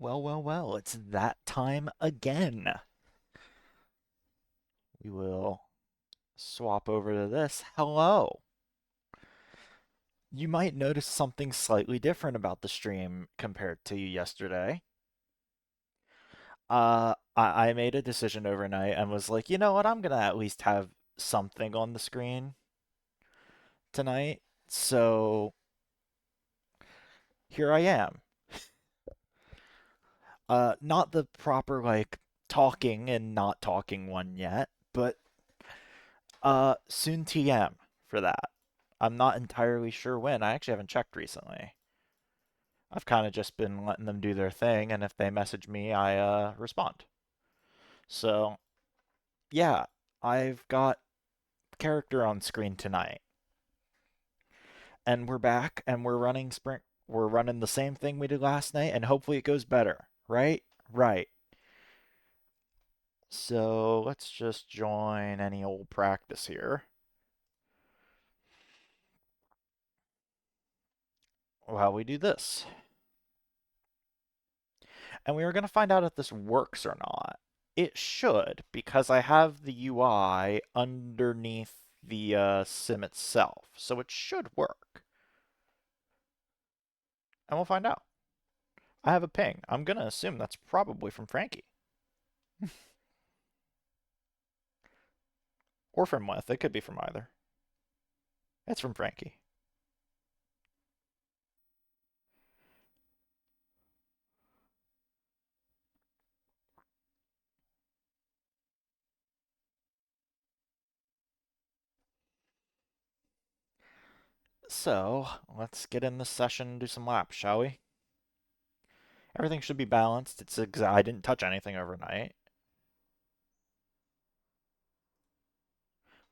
Well, well, well, it's that time again. We will swap over to this. Hello. You might notice something slightly different about the stream compared to yesterday. I made a decision overnight and was like, you know what, I'm gonna at least have something on the screen tonight. So here I am. Not the proper like talking and not talking one yet, but soon TM for that. I'm not entirely sure when. I actually haven't checked recently. I've kind of just been letting them do their thing, and if they message me, I respond. So, yeah, I've got character on screen tonight, and we're back, and we're running sprint. We're running the same thing we did last night, and hopefully it goes better. Right? Right. So let's just join any old practice here. While we do this. And we are going to find out if this works or not. It should, because I have the UI underneath the sim itself, so it should work. And we'll find out. I have a ping. I'm going to assume that's probably from Frankie. Or from Weth. It could be from either. It's from Frankie. So, let's get in this session and do some laps, shall we? Everything should be balanced. I didn't touch anything overnight.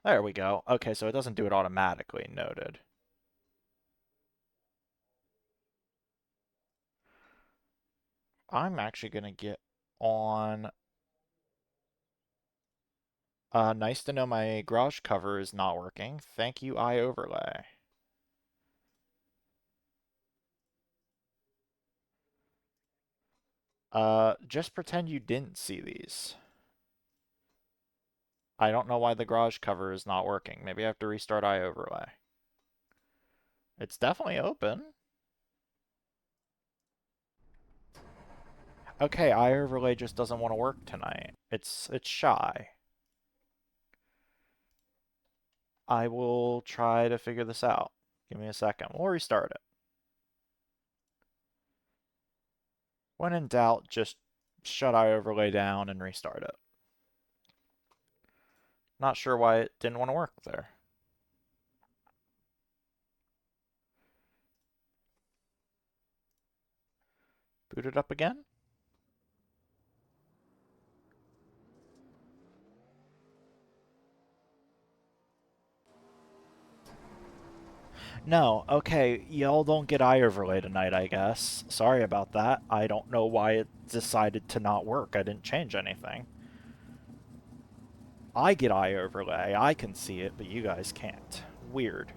There we go. Okay, so it doesn't do it automatically. Noted. I'm actually going to get on. Nice to know my garage cover is not working. Thank you, iOverlay. Just pretend you didn't see these. I don't know why the garage cover is not working. Maybe I have to restart iOverlay. It's definitely open. Okay, iOverlay just doesn't want to work tonight. It's shy. I will try to figure this out. Give me a second. We'll restart it. When in doubt, just shut iOverlay down and restart it. Not sure why it didn't want to work there. Boot it up again? No, okay, y'all don't get eye overlay tonight, I guess. Sorry about that. I don't know why it decided to not work. I didn't change anything. I get eye overlay. I can see it, but you guys can't. Weird.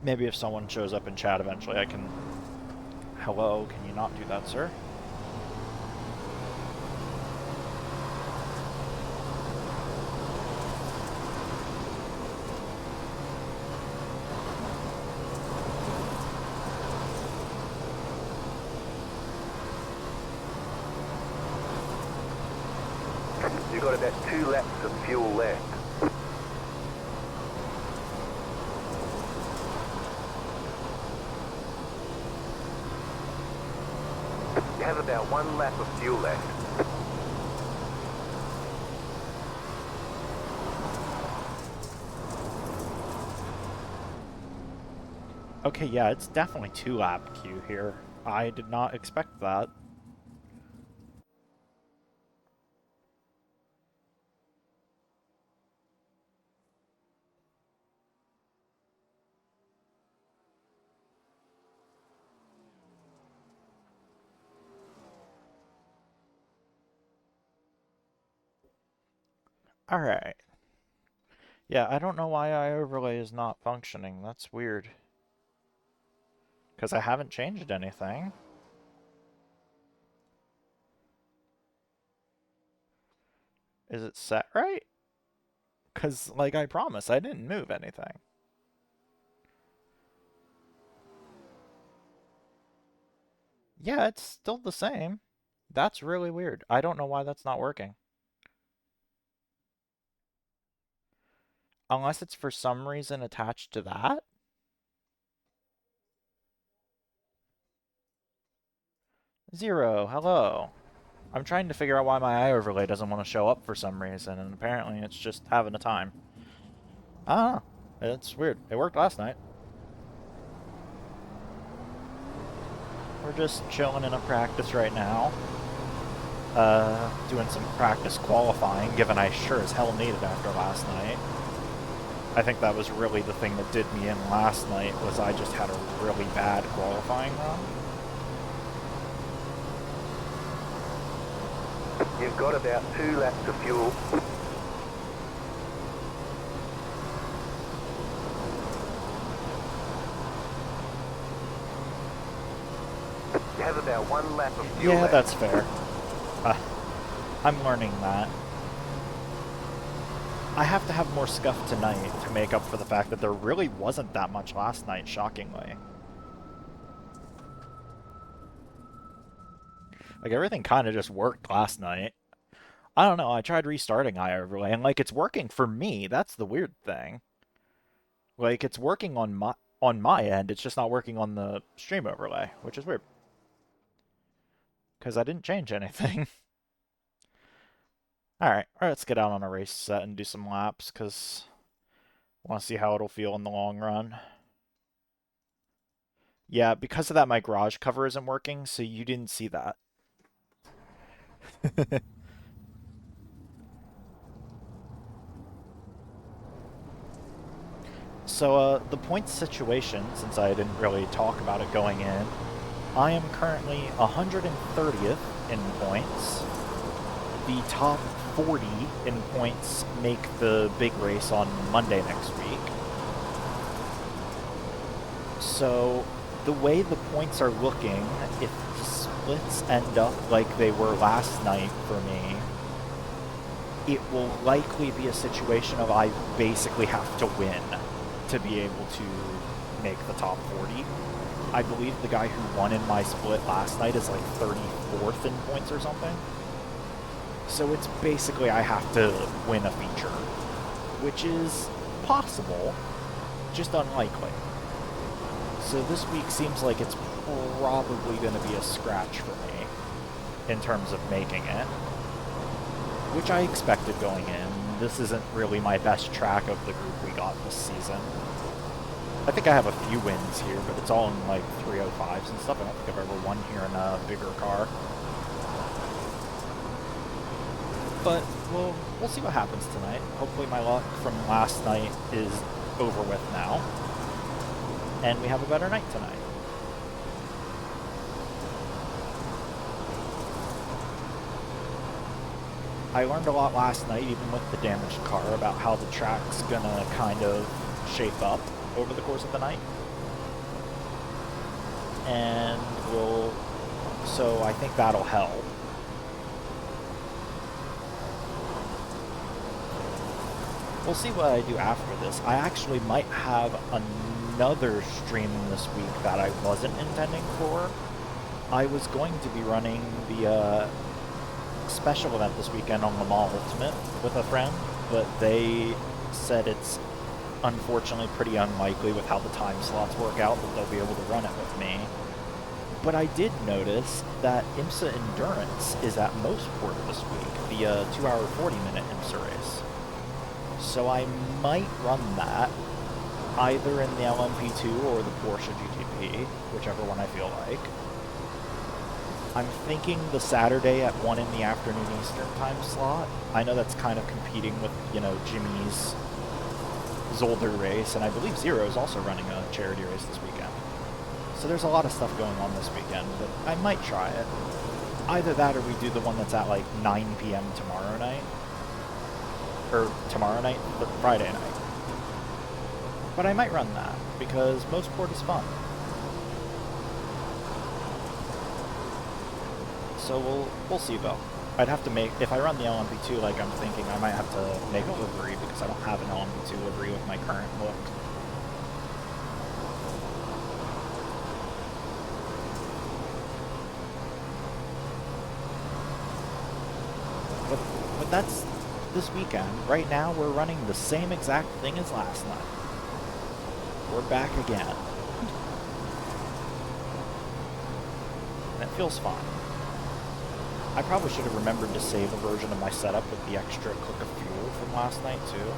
Maybe if someone shows up in chat eventually, I can... Hello, can you not do that, sir? You've got about 2 laps of fuel left. You have about 1 lap of fuel left. Okay, yeah, it's definitely 2-lap queue here. I did not expect that. Alright. Yeah, I don't know why iOverlay is not functioning. That's weird. Because I haven't changed anything. Is it set right? Because, like I promised, I didn't move anything. Yeah, it's still the same. That's really weird. I don't know why that's not working. Unless it's for some reason attached to that. Zero, hello. I'm trying to figure out why my eye overlay doesn't want to show up for some reason, and apparently it's just having a time. I don't know. It's weird. It worked last night. We're just chilling in a practice right now. Doing some practice qualifying, given I sure as hell needed after last night. I think that was really the thing that did me in last night, was I just had a really bad qualifying run. You've got about 2 laps of fuel. You have about 1 lap of fuel Yeah, left. that's fair. I'm learning that. I have to have more scuff tonight to make up for the fact that there really wasn't that much last night, shockingly. Like, everything kind of just worked last night. I don't know, I tried restarting iOverlay, and, like, it's working for me. That's the weird thing. Like, it's working on my end, it's just not working on the stream overlay, which is weird. Because I didn't change anything. Alright, let's get out on a race set and do some laps, because I want to see how it'll feel in the long run. Yeah, because of that, my garage cover isn't working, so you didn't see that. So, the points situation, since I didn't really talk about it going in, I am currently 130th in points. The top 40 in points make the big race on Monday next week. So, the way the points are looking, if the splits end up like they were last night for me, it will likely be a situation of I basically have to win to be able to make the top 40. I believe the guy who won in my split last night is like 34th in points or something. So it's basically I have to win a feature, which is possible, just unlikely. So this week seems like it's probably going to be a scratch for me in terms of making it, which I expected going in. This isn't really my best track of the group we got this season. I think I have a few wins here, but it's all in like 305s and stuff. I don't think I've ever won here in a bigger car. But we'll see what happens tonight. Hopefully my luck from last night is over with now, and we have a better night tonight. I learned a lot last night, even with the damaged car, about how the track's gonna kind of shape up over the course of the night. And so I think that'll help. We'll see what I do after this. I actually might have another stream this week that I wasn't intending for. I was going to be running the special event this weekend on Le Mans Ultimate with a friend, but they said it's unfortunately pretty unlikely with how the time slots work out that they'll be able to run it with me. But I did notice that IMSA Endurance is at Mosport this week, the 2-hour 40-minute IMSA race. So I might run that, either in the LMP2 or the Porsche GTP, whichever one I feel like. I'm thinking the Saturday at 1 in the afternoon Eastern time slot. I know that's kind of competing with, you know, Jimmy's Zolder race, and I believe Zero is also running a charity race this weekend. So there's a lot of stuff going on this weekend, but I might try it. Either that or we do the one that's at like 9 p.m. tomorrow night. Or tomorrow night, but Friday night. But I might run that, because Mosport is fun. So we'll see though. I'd have to make, if I run the LMP2 like I'm thinking, I might have to make a livery because I don't have an LMP2 livery with my current look. But that's this weekend. Right now we're running the same exact thing as last night. We're back again. And it feels fine. I probably should have remembered to save a version of my setup with the extra click of fuel from last night too.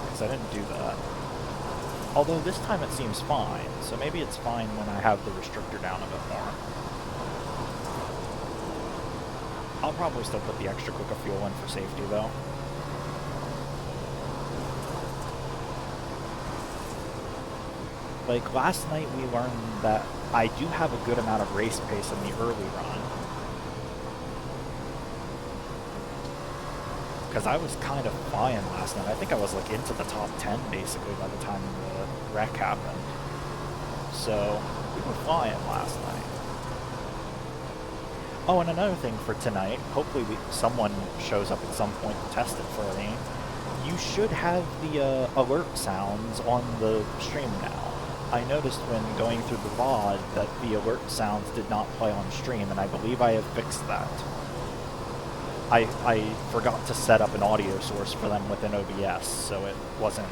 Because I didn't do that. Although this time it seems fine, so maybe it's fine when I have the restrictor down a bit more. I'll probably still put the extra click of fuel in for safety though. Like last night we learned that I do have a good amount of race pace in the early run. Because I was kind of flying last night. I think I was like into the top 10 basically by the time the wreck happened. So we were flying last night. Oh, and another thing for tonight, hopefully someone shows up at some point to test it for me. You should have the alert sounds on the stream now. I noticed when going through the VOD that the alert sounds did not play on stream, and I believe I have fixed that. I forgot to set up an audio source for them within OBS, so it wasn't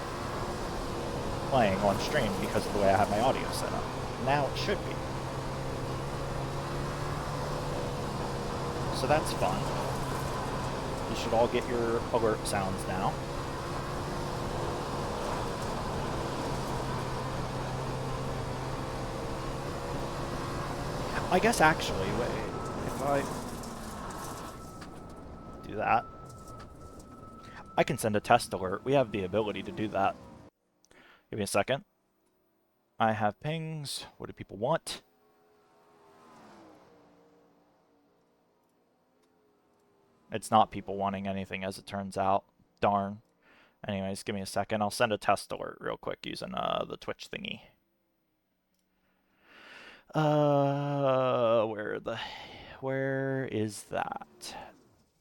playing on stream because of the way I have my audio set up. Now it should be. So that's fun. You should all get your alert sounds now. I guess actually, wait, if I do that, I can send a test alert. We have the ability to do that. Give me a second. I have pings. What do people want? It's not people wanting anything, as it turns out. Darn. Anyways, give me a second. I'll send a test alert real quick using the Twitch thingy. Where is that?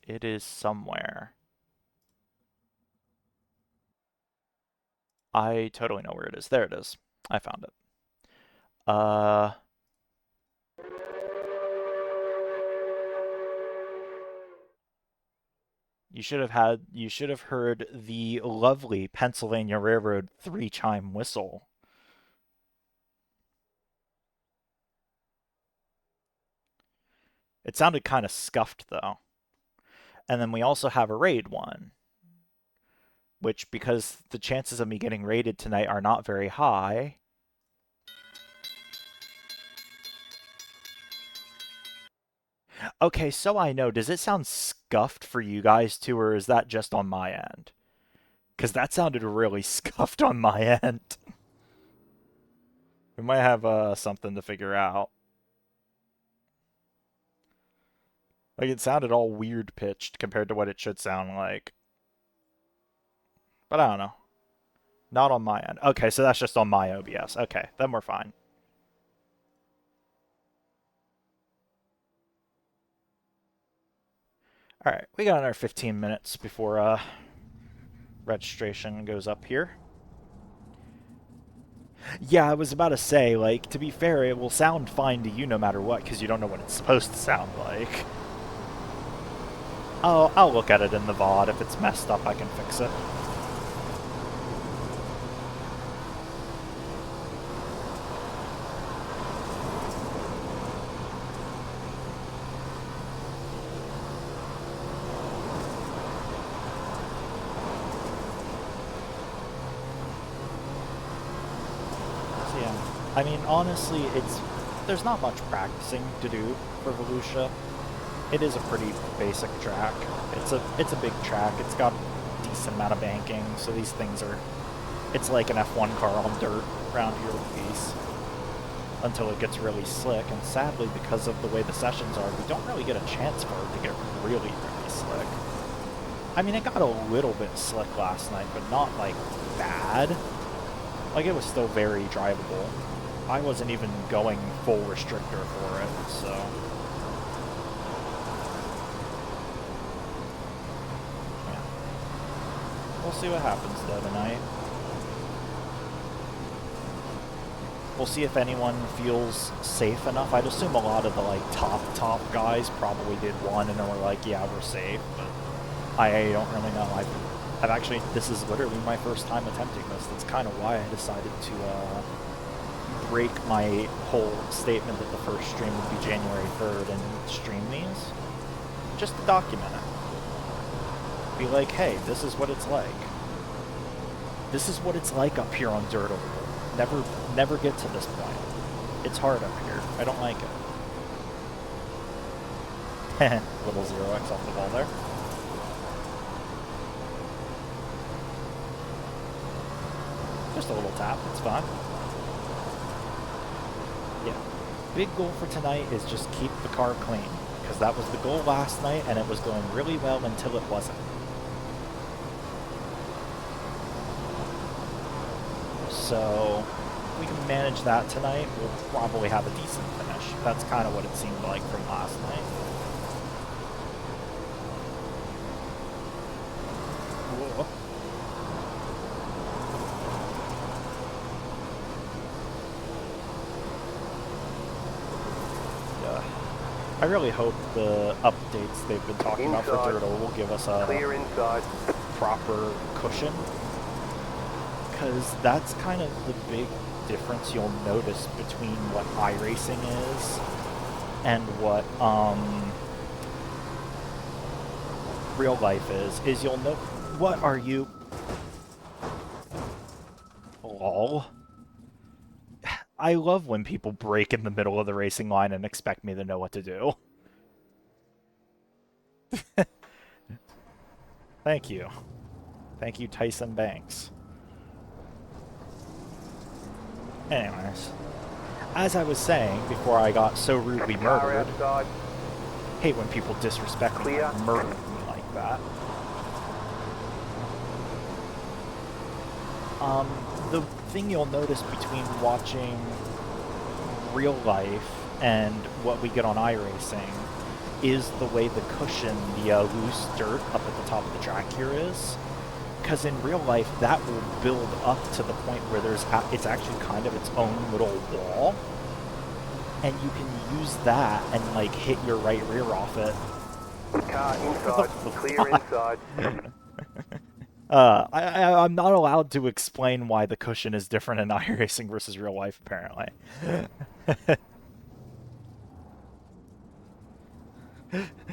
It is somewhere. I totally know where it is. There it is. I found it. You should have heard the lovely Pennsylvania Railroad 3-chime whistle. It sounded kind of scuffed though. And then we also have a raid one, which, because the chances of me getting raided tonight are not very high, okay, so I know, does it sound scuffed for you guys too, or is that just on my end? Because that sounded really scuffed on my end. We might have something to figure out. Like, it sounded all weird pitched compared to what it should sound like. But I don't know. Not on my end. Okay, so that's just on my OBS. Okay, then we're fine. Alright, we got another 15 minutes before registration goes up here. Yeah, I was about to say, like, to be fair, it will sound fine to you no matter what, because you don't know what it's supposed to sound like. I'll look at it in the VOD. If it's messed up, I can fix it. So yeah, I mean, honestly, there's not much practicing to do for Volusia. It is a pretty basic track. It's a big track. It's got a decent amount of banking, so these things are... It's like an F1 car on dirt around here with these. Until it gets really slick, and sadly, because of the way the sessions are, we don't really get a chance for it to get really, really slick. I mean, it got a little bit slick last night, but not, like, bad. Like, it was still very drivable. I wasn't even going full restrictor for it, so... We'll see what happens though tonight. We'll see if anyone feels safe enough. I'd assume a lot of the like top guys probably did one and then were like, yeah, we're safe. But I don't really know. I've actually, this is literally my first time attempting this. That's kind of why I decided to break my whole statement that the first stream would be January 3rd and stream these. Just to document it. Be like, hey, this is what it's like. This is what it's like up here on Dirt Oval. Never get to this point. It's hard up here. I don't like it. Little 0x off the ball there. Just a little tap, it's fine. Yeah. Big goal for tonight is just keep the car clean. Because that was the goal last night and it was going really well until it wasn't. So, if we can manage that tonight, we'll probably have a decent finish. That's kind of what it seemed like from last night. Whoa. Yeah. I really hope the updates they've been talking about for Dirt Oval will give us a proper cushion. Because that's kind of the big difference you'll notice between what iRacing is and what real life is you'll know. What are you? Lol. I love when people break in the middle of the racing line and expect me to know what to do. Thank you. Thank you, Tyson Banks. Anyways, as I was saying before I got so rudely murdered, hate when people disrespect me and murder me like that. The thing you'll notice between watching real life and what we get on iRacing is the way the cushion, the loose dirt up at the top of the track here is. Because in real life, that will build up to the point where it's actually kind of its own little wall. And you can use that and, like, hit your right rear off it. Car inside, clear inside. I'm not allowed to explain why the cushion is different in iRacing versus real life, apparently.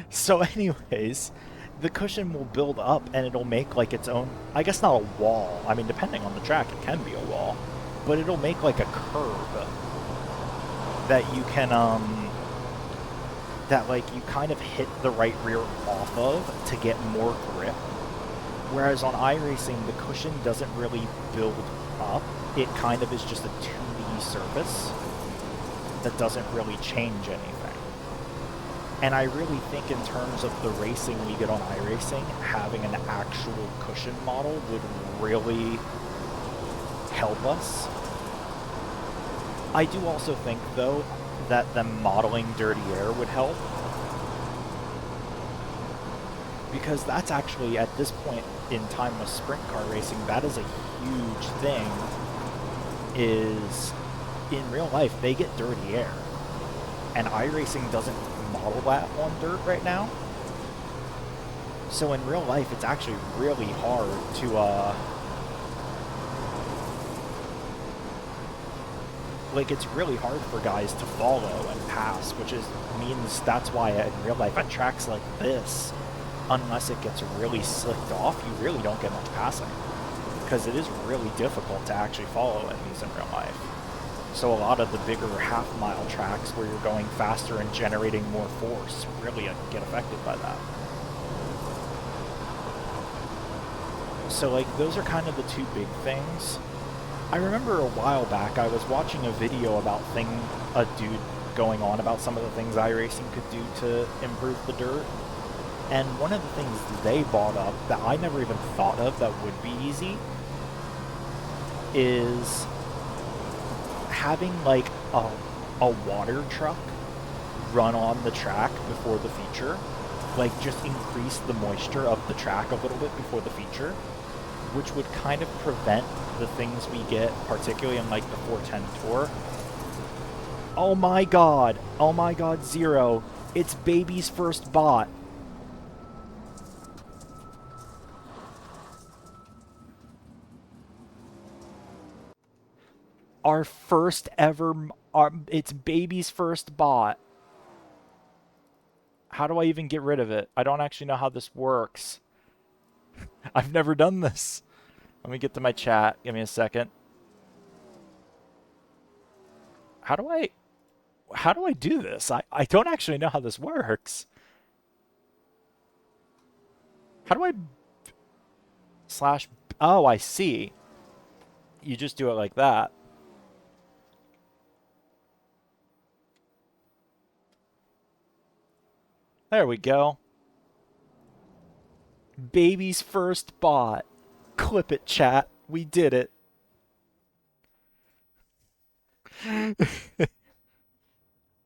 So anyways, the cushion will build up and it'll make like its own, I guess not a wall, I mean depending on the track it can be a wall, but it'll make like a curve that you can, that like you kind of hit the right rear off of to get more grip. Whereas on iRacing, the cushion doesn't really build up, it kind of is just a 2D surface that doesn't really change anything. And I really think in terms of the racing we get on iRacing, having an actual cushion model would really help us. I do also think, though, that them modeling dirty air would help. Because that's actually, at this point in time with sprint car racing, that is a huge thing, is in real life, they get dirty air. And iRacing doesn't model that on dirt right now. So in real life, it's actually really hard to, like, it's really hard for guys to follow and pass, which means that's why in real life, on tracks like this, unless it gets really slicked off, you really don't get much passing. Because it is really difficult to actually follow in these in real life. So a lot of the bigger half-mile tracks where you're going faster and generating more force really get affected by that. So like those are kind of the two big things. I remember a while back I was watching a video about a dude going on about some of the things iRacing could do to improve the dirt. And one of the things they brought up that I never even thought of that would be easy is having like a water truck run on the track before the feature. Like just increase the moisture of the track a little bit before the feature. which would kind of prevent the things we get, particularly in like the 410 tour. Oh my god, Zero. It's baby's first bot. Our first ever, it's baby's first bot. How do I even get rid of it? I don't actually know how this works. I've never done this. Let me get to my chat. Give me a second. How do I do this? I don't actually know how this works. How do I slash? Oh, I see. You just do it like that. There we go. Baby's first bot. Clip it, chat. We did it.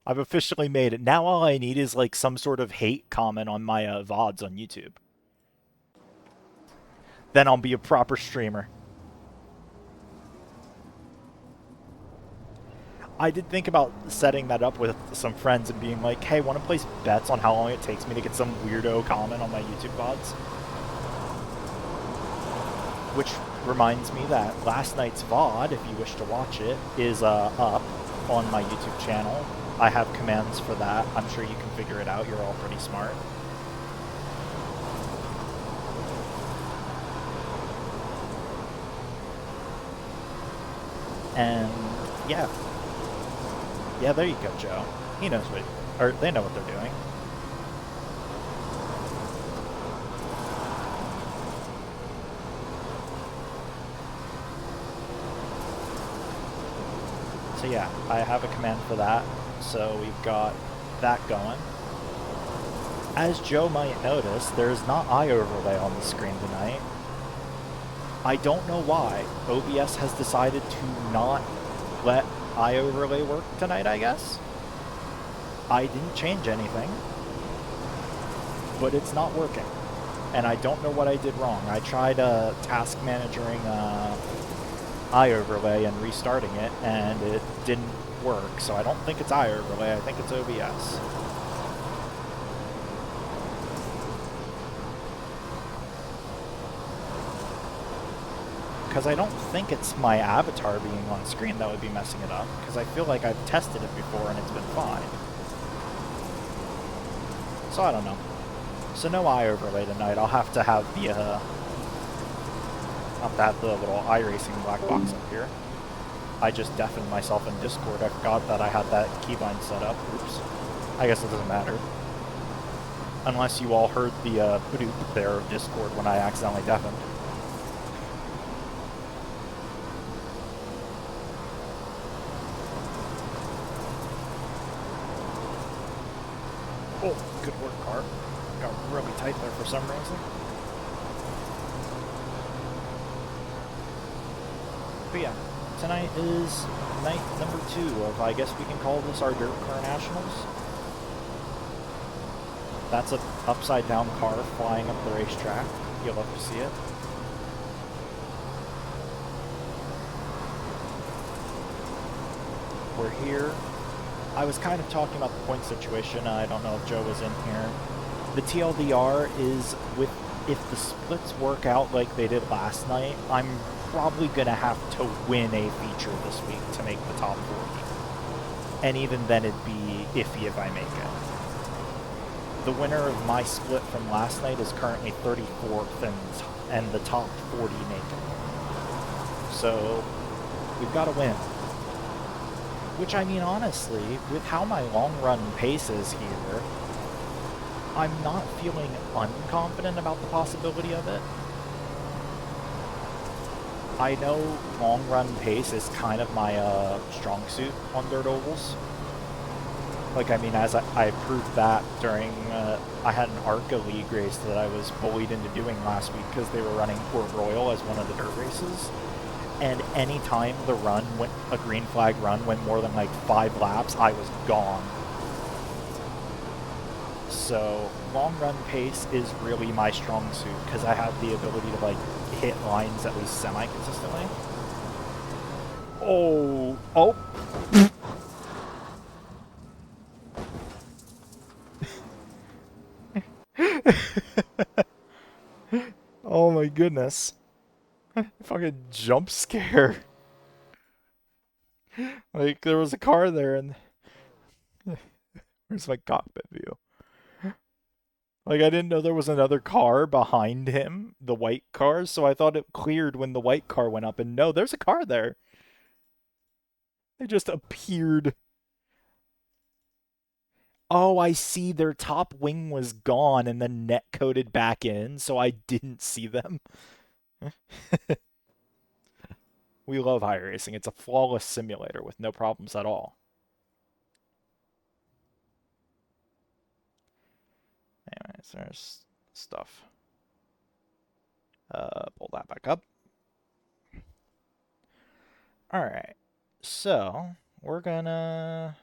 I've officially made it. Now all I need is like some sort of hate comment on my VODs on YouTube. Then I'll be a proper streamer. I did think about setting that up with some friends and being like, hey, want to place bets on how long it takes me to get some weirdo comment on my YouTube VODs? Which reminds me that last night's VOD, if you wish to watch it, is up on my YouTube channel. I have commands for that. I'm sure you can figure it out. You're all pretty smart. And yeah. Yeah, there you go, Joe. He knows what, or they know what they're doing. So yeah, I have a command for that. So we've got that going. As Joe might notice, there's not eye overlay on the screen tonight. I don't know why. OBS has decided to not let eye overlay work tonight, I guess. I didn't change anything, but it's not working. And I don't know what I did wrong. I tried task managing eye overlay and restarting it, and it didn't work. So I don't think it's eye overlay, I think it's OBS. Because I don't think it's my avatar being on screen that would be messing it up, because I feel like I've tested it before and it's been fine. So I don't know. So no eye overlay tonight. I'll have to have the little iRacing black box up here. I just deafened myself in Discord. I forgot that I had that keybind set up. Oops. I guess it doesn't matter. Unless you all heard the bloop there of Discord when I accidentally deafened. Oh, good work, car. Got really tight there for some reason. But yeah, tonight is night number 2 of, I guess we can call this our Dirt Car Nationals. That's an upside down car flying up the racetrack. You'll love to see it. We're here. I was kind of talking about the point situation. I don't know if Joe was in here. The TLDR is if the splits work out like they did last night, I'm probably going to have to win a feature this week to make the top 40. And even then it'd be iffy if I make it. The winner of my split from last night is currently 34th and the top 40 make it. So we've got to win. Which, I mean, honestly, with how my long-run pace is here, I'm not feeling unconfident about the possibility of it. I know long-run pace is kind of my strong suit on dirt ovals. Like, I mean, as I proved that during, I had an ARCA League race that I was bullied into doing last week because they were running Port Royal as one of the dirt races. And any time the run went, a green flag run went more than like 5 laps, I was gone. So long run pace is really my strong suit because I have the ability to like hit lines at least semi-consistently. Oh. Oh my goodness. Fucking jump scare. Like there was a car there and where's my cockpit view? Like I didn't know there was another car behind him, the white car, so I thought it cleared when the white car went up and no, there's a car there. They just appeared. Oh, I see their top wing was gone and then net coded back in, so I didn't see them. We love iRacing. It's a flawless simulator with no problems at all. Anyways, there's stuff. Pull that back up. Alright. So, we're gonna...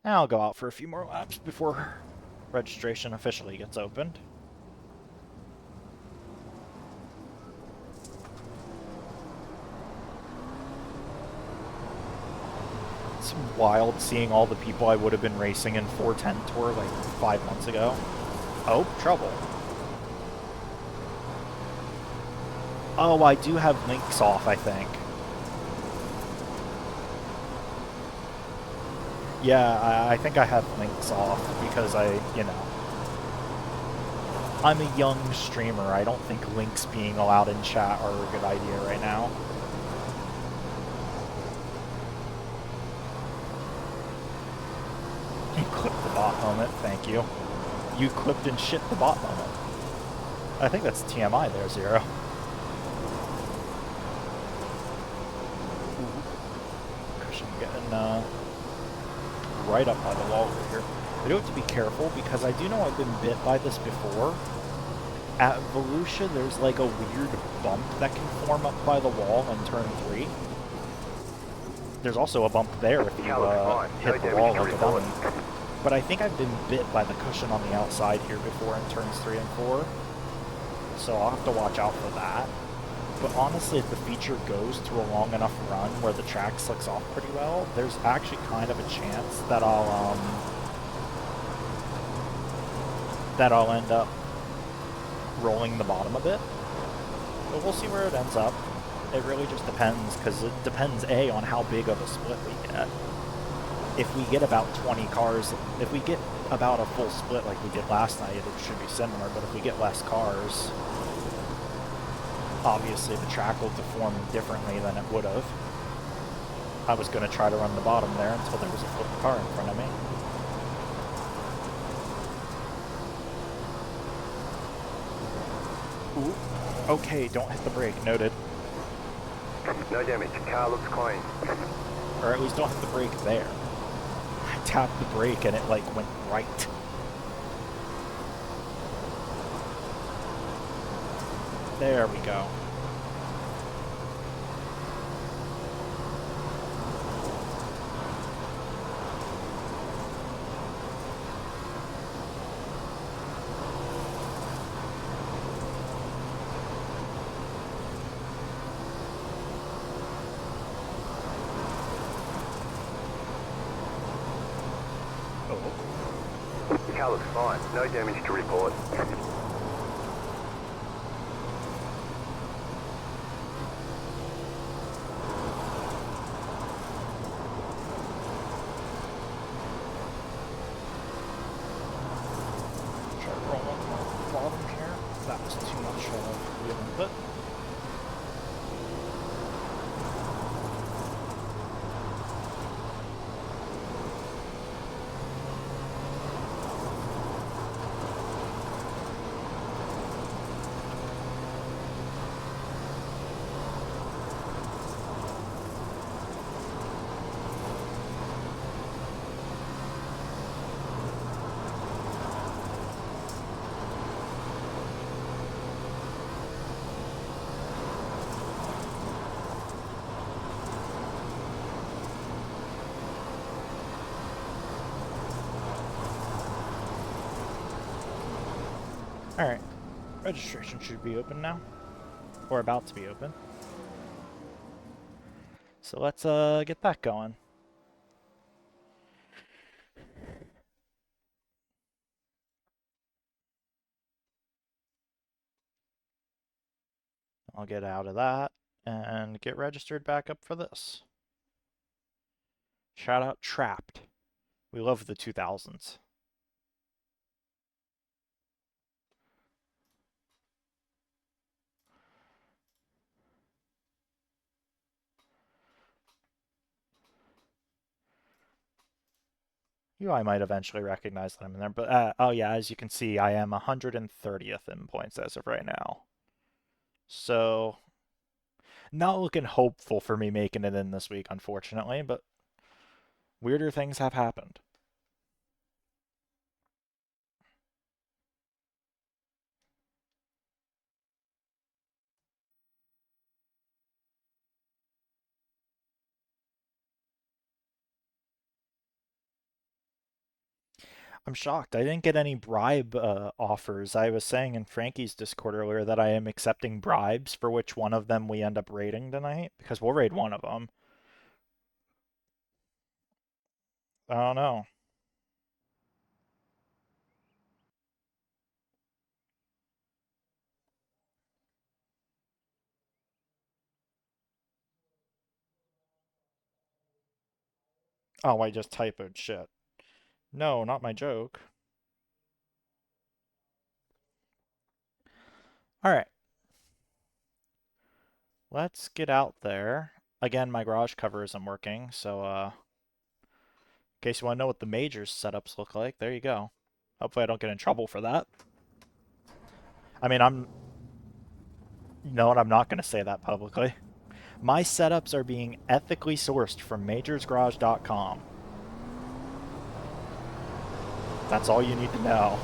I'll go out for a few more laps before registration officially gets opened. It's wild seeing all the people I would have been racing in 410 Tour like 5 months ago. Oh, trouble. Oh, I do have links off, I think. Yeah, I think I have links off because I'm a young streamer. I don't think links being allowed in chat are a good idea right now. You clipped the bot moment, thank you. You clipped and shit the bot moment. I think that's TMI there, Zero. Cushion getting right up by the wall over here. I do have to be careful because I do know I've been bit by this before. At Volusia, there's like a weird bump that can form up by the wall in turn 3. There's also a bump there if you hit the wall like a dummy. But I think I've been bit by the cushion on the outside here before in turns 3 and 4. So I'll have to watch out for that. But honestly, if the feature goes to a long enough run where the track slicks off pretty well, there's actually kind of a chance that I'll end up rolling the bottom a bit. But we'll see where it ends up. It really just depends, because it depends, A, on how big of a split we get. If we get about 20 cars, if we get about a full split like we did last night, it should be similar, but if we get less cars, obviously the track will deform differently than it would have. I was going to try to run the bottom there until there was a flipped car in front of me. Ooh. Okay, don't hit the brake, noted. No damage, car looks clean. Or at least don't hit the brake there. I tapped the brake and it like went right. There we go. The car looks fine, no damage to report. Try rolling the bottom here. That was too much wheel input. Alright, registration should be open now. Or about to be open. So let's get that going. I'll get out of that and get registered back up for this. Shout out Trapped. We love the 2000s. I might eventually recognize that I'm in there, but oh yeah, as you can see, I am 130th in points as of right now. So, not looking hopeful for me making it in this week, unfortunately, but weirder things have happened. I'm shocked. I didn't get any bribe offers. I was saying in Frankie's Discord earlier that I am accepting bribes, for which one of them we end up raiding tonight, because we'll raid one of them. I don't know. Oh, I just typoed shit. No, not my joke. Alright, let's get out there. Again, my garage cover isn't working, so in case you want to know what the majors setups look like, there you go. Hopefully I don't get in trouble for that. I mean, you know what, I'm not going to say that publicly. My setups are being ethically sourced from majorsgarage.com. That's all you need to know.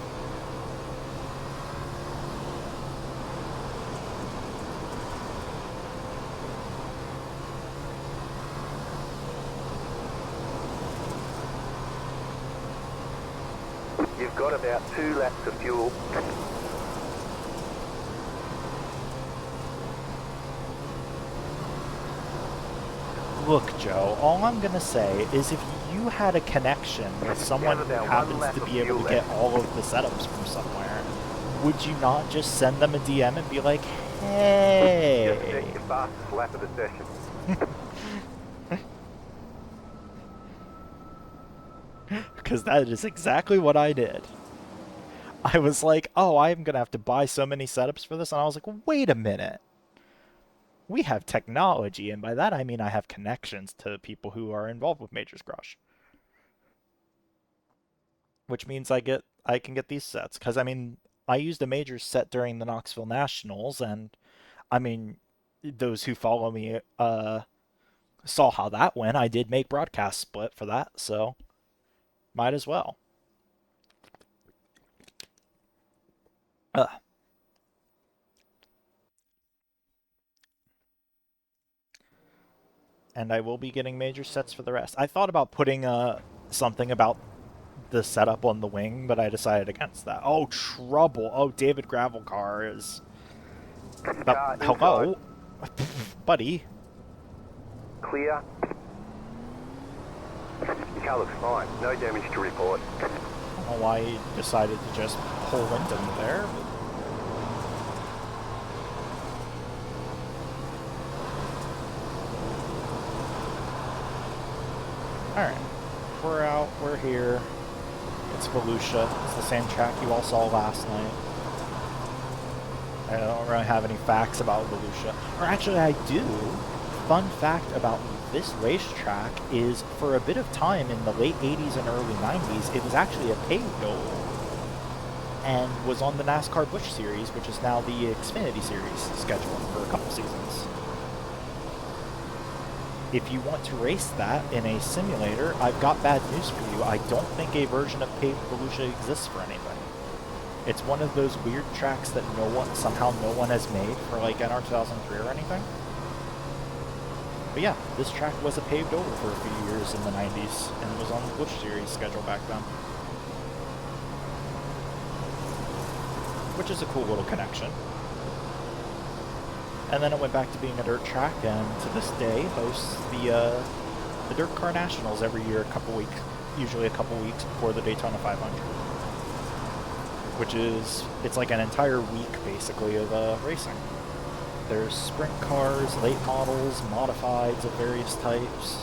You've got about 2 laps of fuel. Look, Joe, all I'm going to say is if you had a connection with someone who happens to be able to get all of the setups from somewhere, would you not just send them a DM and be like, hey? Just take your fastest lap of the session. Because that is exactly what I did. I was like, oh, I'm going to have to buy so many setups for this. And I was like, wait a minute. We have technology, and by that I mean I have connections to people who are involved with Majors Garage. Which means I can get these sets. Because, I mean, I used a Majors set during the Knoxville Nationals, and, I mean, those who follow me saw how that went. I did make broadcast split for that, so might as well. Uh, and I will be getting major sets for the rest. I thought about putting something about the setup on the wing, but I decided against that. Oh, trouble. Oh, David Gravelcar is... hello? Buddy. Clear. Your car looks fine. No damage to report. I don't know why he decided to just pull into me there. Alright. We're out. We're here. It's Volusia. It's the same track you all saw last night. I don't really have any facts about Volusia. Or actually, I do. Fun fact about this racetrack is for a bit of time in the late 80s and early 90s, it was actually a paved oval and was on the NASCAR Busch Series, which is now the Xfinity Series scheduled for a couple seasons. If you want to race that in a simulator, I've got bad news for you. I don't think a version of paved Volusia exists for anything. It's one of those weird tracks that somehow no one has made for like NR 2003 or anything. But yeah, this track was a paved oval for a few years in the 90s and was on the Busch Series schedule back then. which is a cool little connection. And then it went back to being a dirt track, and to this day hosts the Dirt Car Nationals every year, usually a couple weeks before the Daytona 500. Which is, it's like an entire week basically of racing. There's sprint cars, late models, modifieds of various types.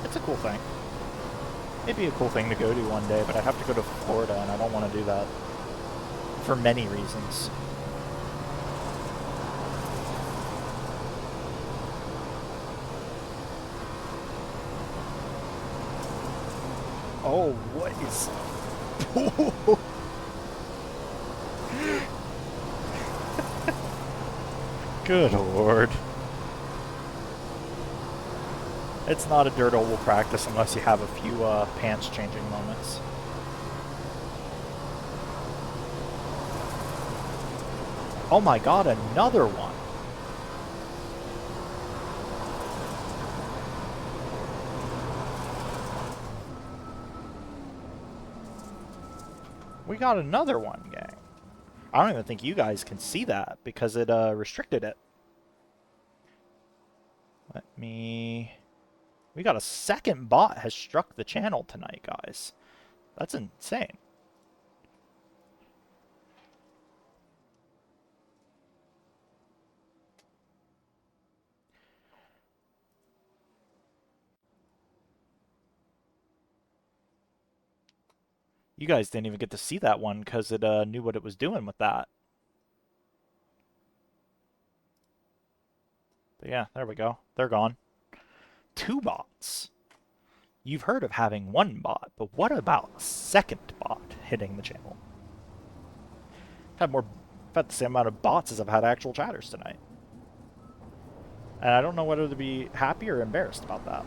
It's a cool thing. It'd be a cool thing to go to one day, but I'd have to go to Florida, and I don't want to do that for many reasons. Oh, what is... Good lord. It's not a dirt oval practice unless you have a few pants changing moments. Oh my god, another one! We got another one, gang. I don't even think you guys can see that because it restricted it. We got a second bot has struck the channel tonight, guys. That's insane. You guys didn't even get to see that one because it knew what it was doing with that. But yeah, there we go. They're gone. 2 bots. You've heard of having 1 bot, but what about a second bot hitting the channel? I've had the same amount of bots as I've had actual chatters tonight. And I don't know whether to be happy or embarrassed about that.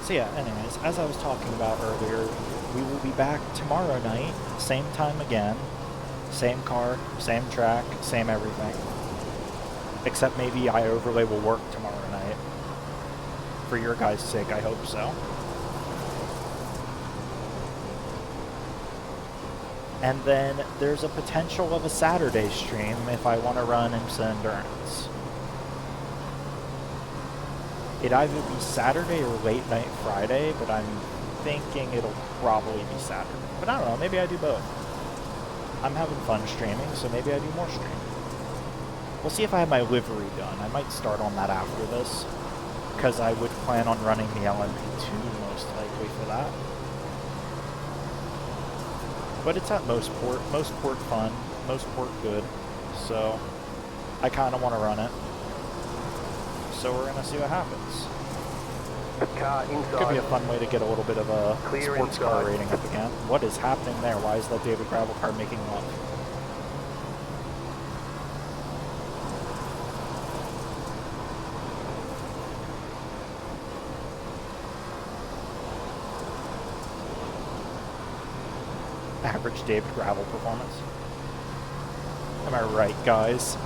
So yeah, anyways, as I was talking about earlier, we will be back tomorrow night, same time again, same car, same track, same everything. Except maybe iOverlay will work tomorrow night. For your guys' sake, I hope so. And then there's a potential of a Saturday stream if I want to run IMSA Endurance. It'd either be Saturday or late night Friday, but I'm thinking it'll probably be Saturday. But I don't know, maybe I do both. I'm having fun streaming, so maybe I do more streaming. We'll see if I have my livery done. I might start on that after this, because I would plan on running the LMP2 most likely for that. But it's at most port fun, most port good, so I kind of want to run it. So we're going to see what happens. Car inside. Could be a fun way to get a little bit of a Clear sports car inside. rating up again. What is happening there? Why is that David Gravel car making love? Average David Gravel performance. Am I right, guys?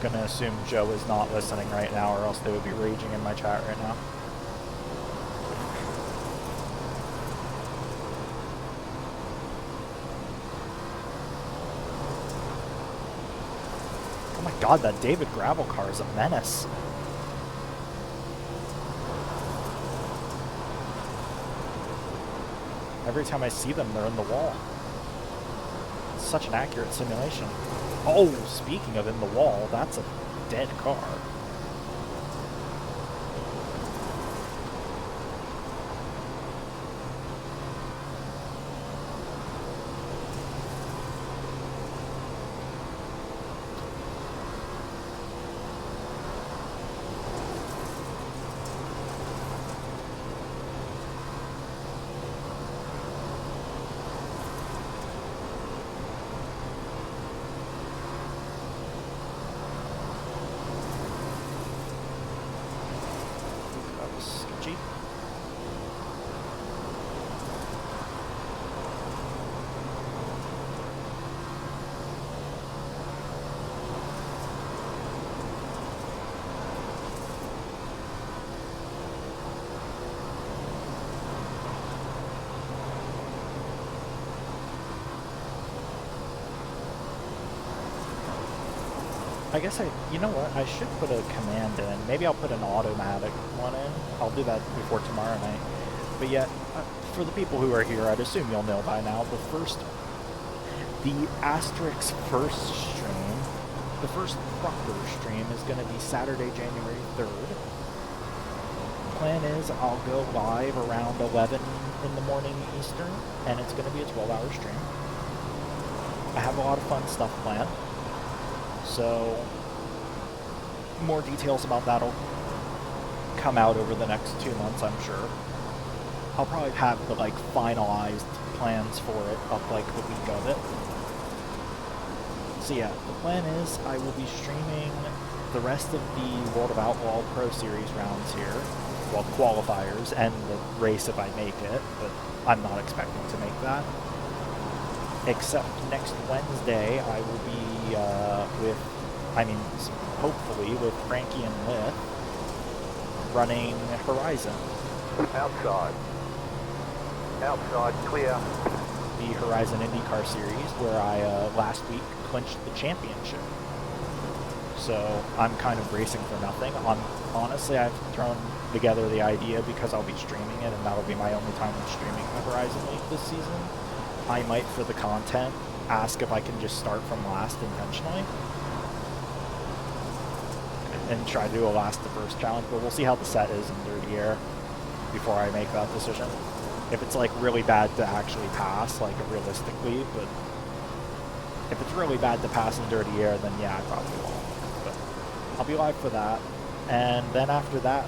Gonna assume Joe is not listening right now, or else they would be raging in my chat right now. Oh my god, that David Gravel car is a menace. Every time I see them, they're in the wall. It's such an accurate simulation. Oh, speaking of in the wall, that's a dead car. I guess you know what? I should put a command in. Maybe I'll put an automatic one in. I'll do that before tomorrow night. But yeah, for the people who are here, I'd assume you'll know by now. The Asterix first stream, the first proper stream is going to be Saturday, January 3rd. Plan is I'll go live around 11 in the morning Eastern, and it's going to be a 12-hour stream. I have a lot of fun stuff planned. So, more details about that'll come out over the next 2 months, I'm sure. I'll probably have the finalized plans for it up the week of it. So yeah, the plan is I will be streaming the rest of the World of Outlaw Pro Series rounds here, well, qualifiers and the race if I make it, but I'm not expecting to make that. Except next Wednesday, I will be hopefully with Frankie and Lith, running Horizon. Outside. Outside, clear. The Horizon IndyCar Series, where I last week clinched the championship. So I'm kind of racing for nothing. Honestly, I've thrown together the idea because I'll be streaming it, and that'll be my only time I'm streaming the Horizon League this season. I might, for the content, ask if I can just start from last intentionally and try to do a last to first challenge, but we'll see how the set is in Dirty Air before I make that decision. If it's really bad to actually pass, realistically, but if it's really bad to pass in Dirty Air, then yeah, I probably won't. But I'll be live for that, and then after that,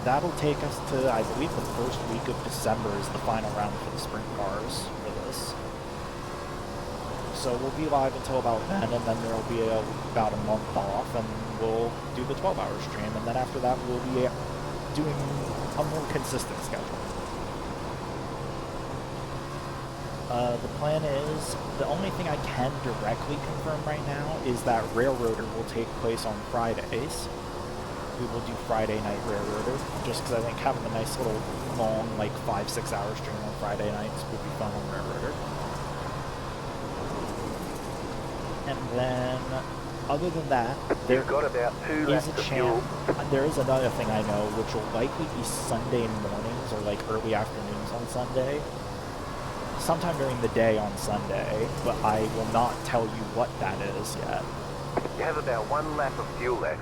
that'll take us to, I believe, the first week of December is the final round for the sprint cars for this. So we'll be live until about then, and then there'll be about a month off, and we'll do the 12-hour stream, and then after that we'll be doing a more consistent schedule. The plan is, the only thing I can directly confirm right now is that Railroader will take place on Fridays. We will do Friday night Railroader, just because I think having a nice little long, 5-6 hour stream on Friday nights would be fun on Railroader. And then, other than that, there is a chance. There is another thing I know, which will likely be Sunday mornings or early afternoons on Sunday. Sometime during the day on Sunday, but I will not tell you what that is yet. You have about 1 lap of fuel left.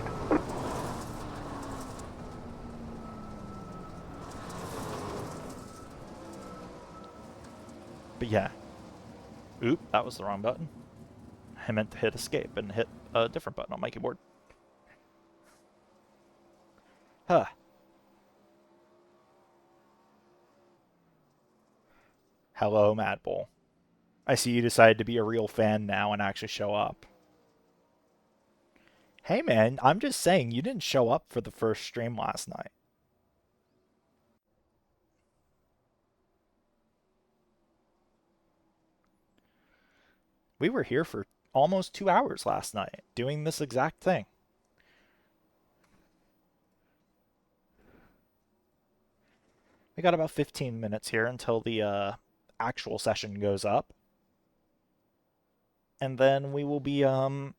But yeah. Oop, that was the wrong button. I meant to hit escape and hit a different button on my keyboard. Huh. Hello, Mad Bull. I see you decided to be a real fan now and actually show up. Hey man, I'm just saying you didn't show up for the first stream last night. We were here for almost 2 hours last night doing this exact thing. We got about 15 minutes here until the actual session goes up. And then we will be running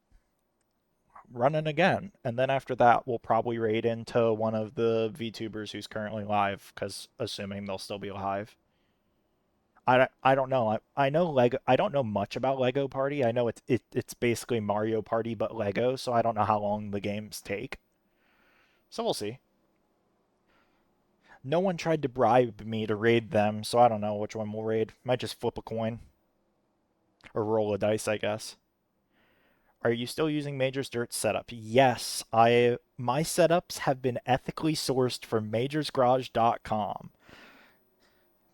again. And then after that, we'll probably raid into one of the VTubers who's currently live, because assuming they'll still be live. I don't know. I know Lego. I don't know much about Lego Party. I know it's basically Mario Party but Lego, so I don't know how long the games take. So we'll see. No one tried to bribe me to raid them, so I don't know which one we'll raid. Might just flip a coin or roll a dice, I guess. Are you still using Major's Dirt setup? Yes, my setups have been ethically sourced from majorsgarage.com.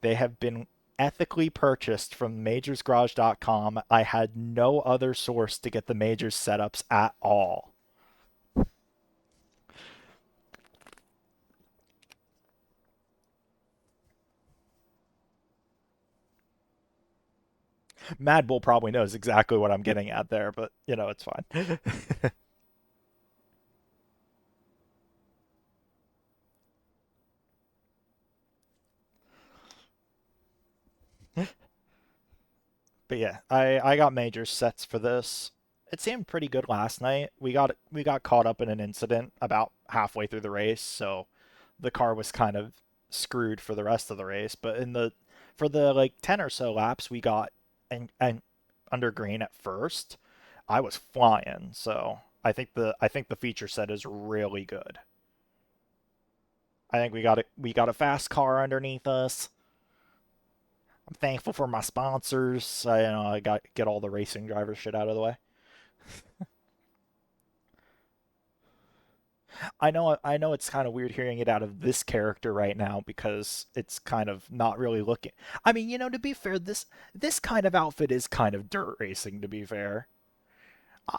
They have been ethically purchased from majorsgarage.com. I had no other source to get the Majors setups at all. Mad Bull probably knows exactly what I'm getting at there, but it's fine. But yeah, I got major sets for this, it seemed pretty good last night. We got caught up in an incident about halfway through the race, so the car was kind of screwed for the rest of the race. But in the for the like 10 or so laps we got and under green at first, I was flying. So I think the feature set is really good. I think we got a fast car underneath us. I'm thankful for my sponsors. I got get all the racing driver shit out of the way. I know it's kind of weird hearing it out of this character right now because it's kind of not really looking. I mean, to be fair, this kind of outfit is kind of dirt racing to be fair. I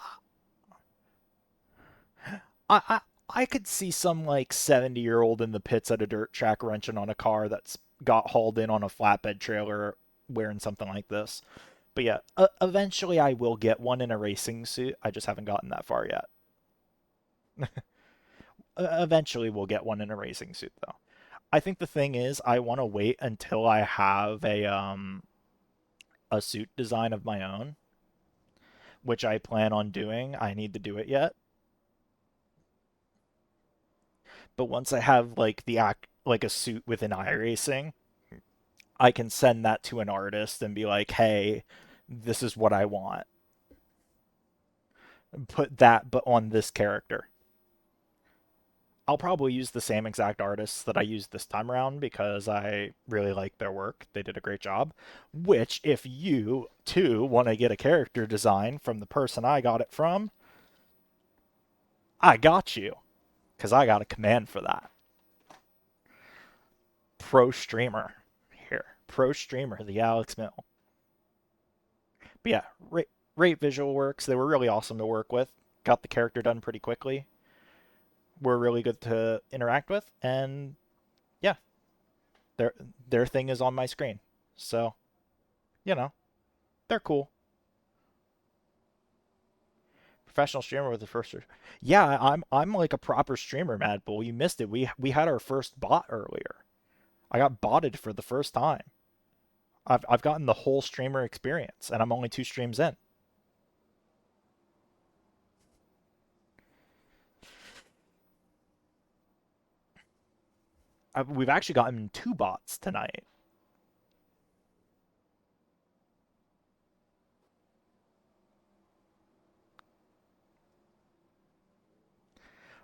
I, I could see some like 70-year-old in the pits at a dirt track wrenching on a car that's got hauled in on a flatbed trailer wearing something like this. But yeah, eventually I will get one in a racing suit. I just haven't gotten that far yet. Eventually we'll get one in a racing suit though. I think the thing is I want to wait until I have a suit design of my own, which I plan on doing. I need to do it yet. But once I have like the act like a suit within iRacing, I can send that to an artist and be like, "Hey, this is what I want. Put that but on this character." I'll probably use the same exact artists that I used this time around because I really like their work. They did a great job. Which, if you too want to get a character design from the person I got it from, I got you because I got a command for that. Pro streamer here, pro streamer, the Alex Mill. But yeah, great visual works. They were really awesome to work with. Got the character done pretty quickly. Were really good to interact with, and yeah, their their thing is on my screen. So you know they're cool. Professional streamer with the first. Yeah, I'm like a proper streamer, Mad Bull. You missed it. We had our first bot earlier. I got botted for the first time. I've gotten the whole streamer experience, and I'm only 2 streams in. We've actually gotten 2 bots tonight.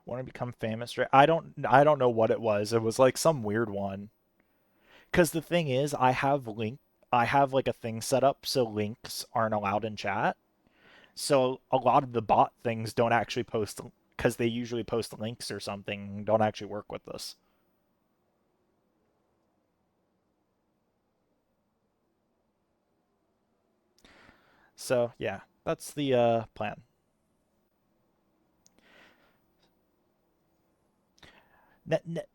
Want to become famous? Right? I don't know what it was. It was like some weird one. Because the thing is, I have like a thing set up so links aren't allowed in chat. So a lot of the bot things don't actually post because they usually post links or something. Don't actually work with this. So yeah, that's the plan.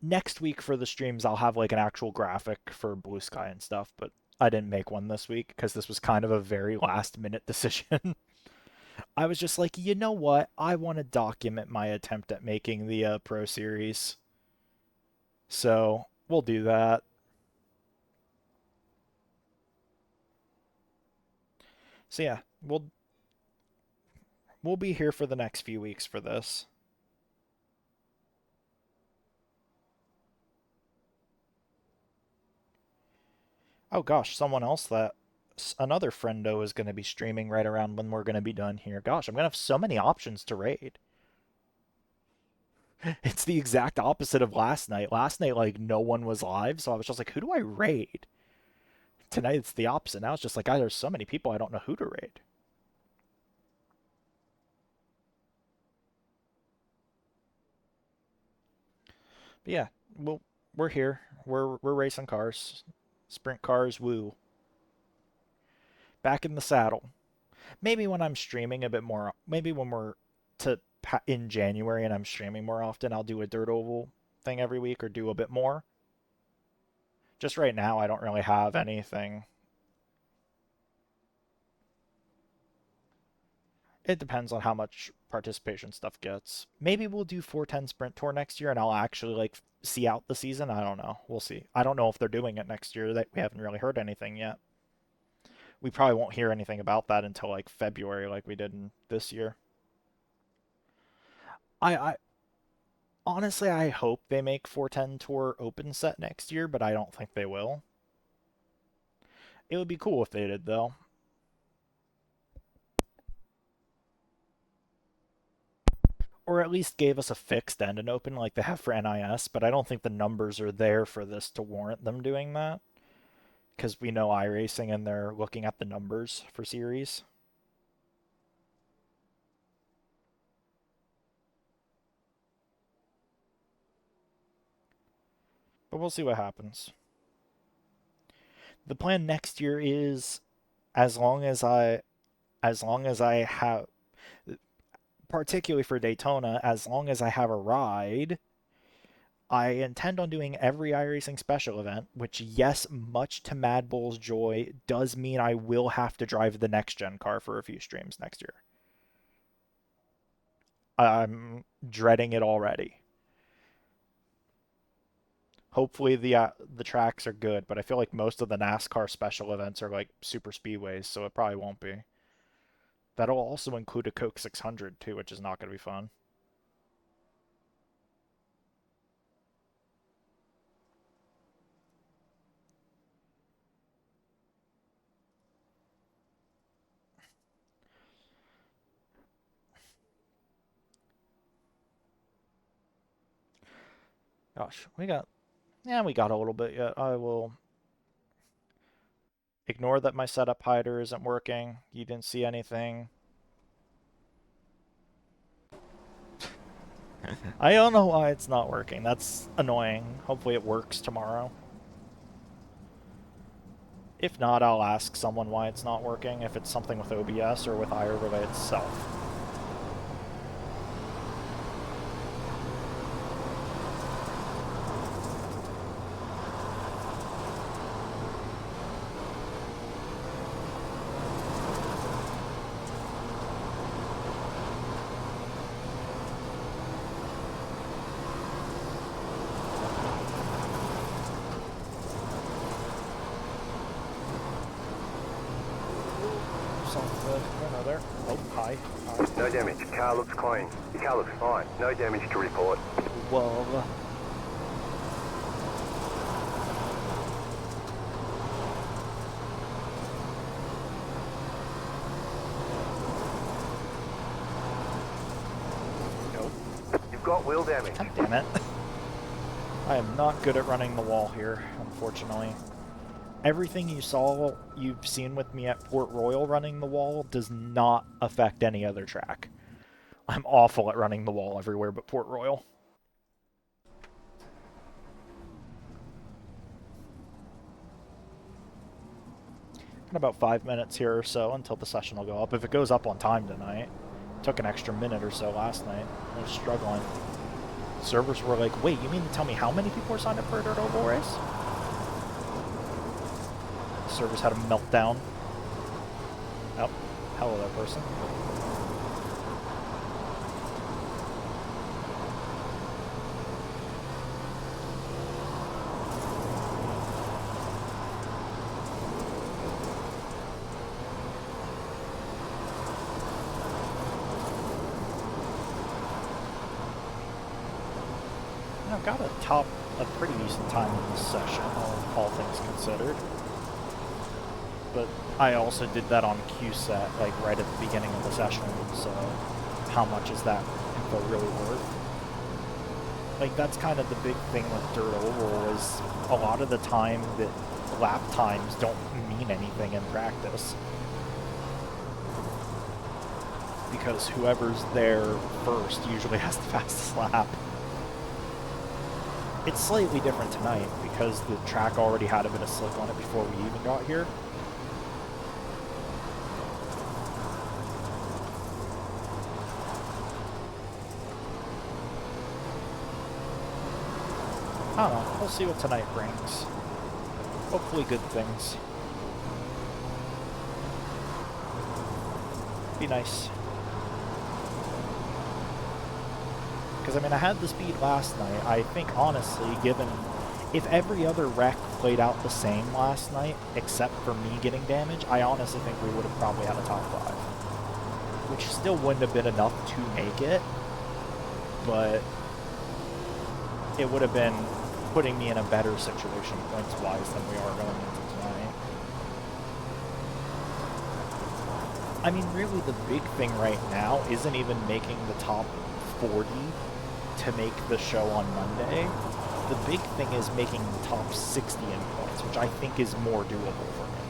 Next week for the streams, I'll have like an actual graphic for Blue Sky and stuff, but I didn't make one this week because this was kind of a very last minute decision. I was just like, you know what? I want to document my attempt at making the Pro Series. So we'll do that. So yeah, we'll be here for the next few weeks for this. Oh gosh, someone else that another friendo is going to be streaming right around when we're going to be done here. Gosh, I'm going to have so many options to raid. It's the exact opposite of last night. Last night, like, no one was live, so I was just like, who do I raid? Tonight, it's the opposite. Now it's just like, God, there's so many people, I don't know who to raid. But yeah, well, we're here. We're racing cars, sprint cars. Woo! Back in the saddle. Maybe when I'm streaming a bit more. Maybe when we're to in January and I'm streaming more often, I'll do a dirt oval thing every week or do a bit more. Just right now, I don't really have anything. It depends on how much participation stuff gets. Maybe we'll do 410 Sprint Tour next year and I'll actually like see out the season. I don't know. We'll see. I don't know if they're doing it next year. That we haven't really heard anything yet. We probably won't hear anything about that until like February, like we did in this year. I honestly, I hope they make 410 Tour open set next year, but I don't think they will. It would be cool if they did, though. Or at least gave us a fixed and an open like they have for NIS, but I don't think the numbers are there for this to warrant them doing that. Because we know iRacing and they're looking at the numbers for series. But we'll see what happens. The plan next year is as long as I have, particularly for Daytona, as long as I have a ride, I intend on doing every iRacing special event, which, yes, much to Mad Bull's joy, does mean I will have to drive the next gen car for a few streams next year. I'm dreading it already. Hopefully the tracks are good, but I feel like most of the NASCAR special events are like super speedways, so it probably won't be. That'll also include a Coke 600 too, which is not going to be fun. Gosh, we got a little bit yet. I will ignore that my setup hider isn't working. You didn't see anything. I don't know why it's not working. That's annoying. Hopefully it works tomorrow. If not, I'll ask someone why it's not working, if it's something with OBS or with iRelay itself. There. Oh, hi. No damage. Car looks clean. Your car looks fine. No damage to report. Well, nope. You've got wheel damage. God damn it. I am not good at running the wall here, unfortunately. Everything you've seen with me at Port Royal running the wall does not affect any other track. I'm awful at running the wall everywhere but Port Royal. In about 5 minutes here or so until the session will go up. If it goes up on time tonight. It took an extra minute or so last night. I was struggling. Servers were like, wait, you mean to tell me how many people are signed up for a dirt oval race? Servers had a meltdown. Oh, hello there, person. I've got a pretty decent time in this session, all things considered. But I also did that on QSET, like right at the beginning of the session, so how much is that info really worth? Like, that's kind of the big thing with Dirt Oval is a lot of the time that lap times don't mean anything in practice. Because whoever's there first usually has the fastest lap. It's slightly different tonight because the track already had a bit of slick on it before we even got here. I don't know. We'll see what tonight brings. Hopefully good things. Be nice. Because, I mean, I had the speed last night. I think, honestly, given if every other wreck played out the same last night, except for me getting damage, I honestly think we would have probably had a top 5. Which still wouldn't have been enough to make it, but it would have been putting me in a better situation points-wise than we are going into tonight. I mean, really, the big thing right now isn't even making the top 40 to make the show on Monday. The big thing is making the top 60 in points, which I think is more doable for me.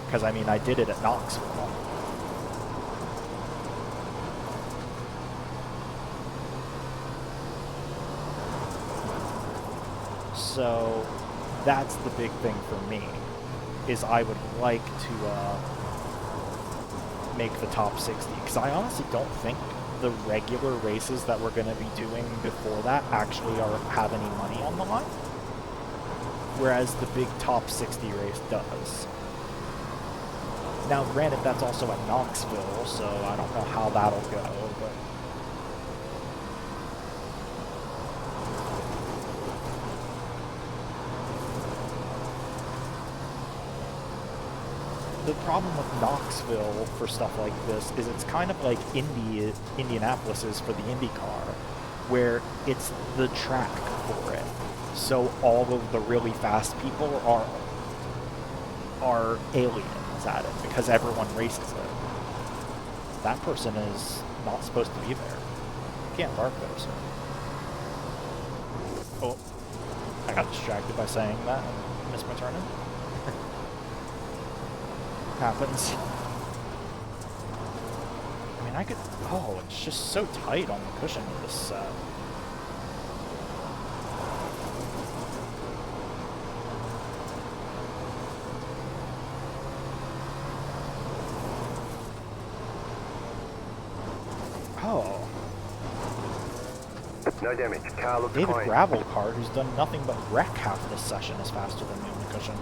Because, I mean, I did it at Knoxville. So that's the big thing for me, is I would like to make the top 60, because I honestly don't think the regular races that we're going to be doing before that actually have any money on the line, whereas the big top 60 race does. Now, granted, that's also at Knoxville, so I don't know how that'll go, but the problem with Knoxville for stuff like this is it's kind of like Indianapolis is for the IndyCar, where it's the track for it. So all of the really fast people are aliens at it because everyone races it. That person is not supposed to be there. You can't park there, sir. Oh, I got distracted by saying that and missed my turn in. Happens. I mean, I could... Oh, it's just so tight on the cushion of this set. Oh. No damage. Car looks David clean. Gravelcart, who's done nothing but wreck half this session, is faster than me on the cushion.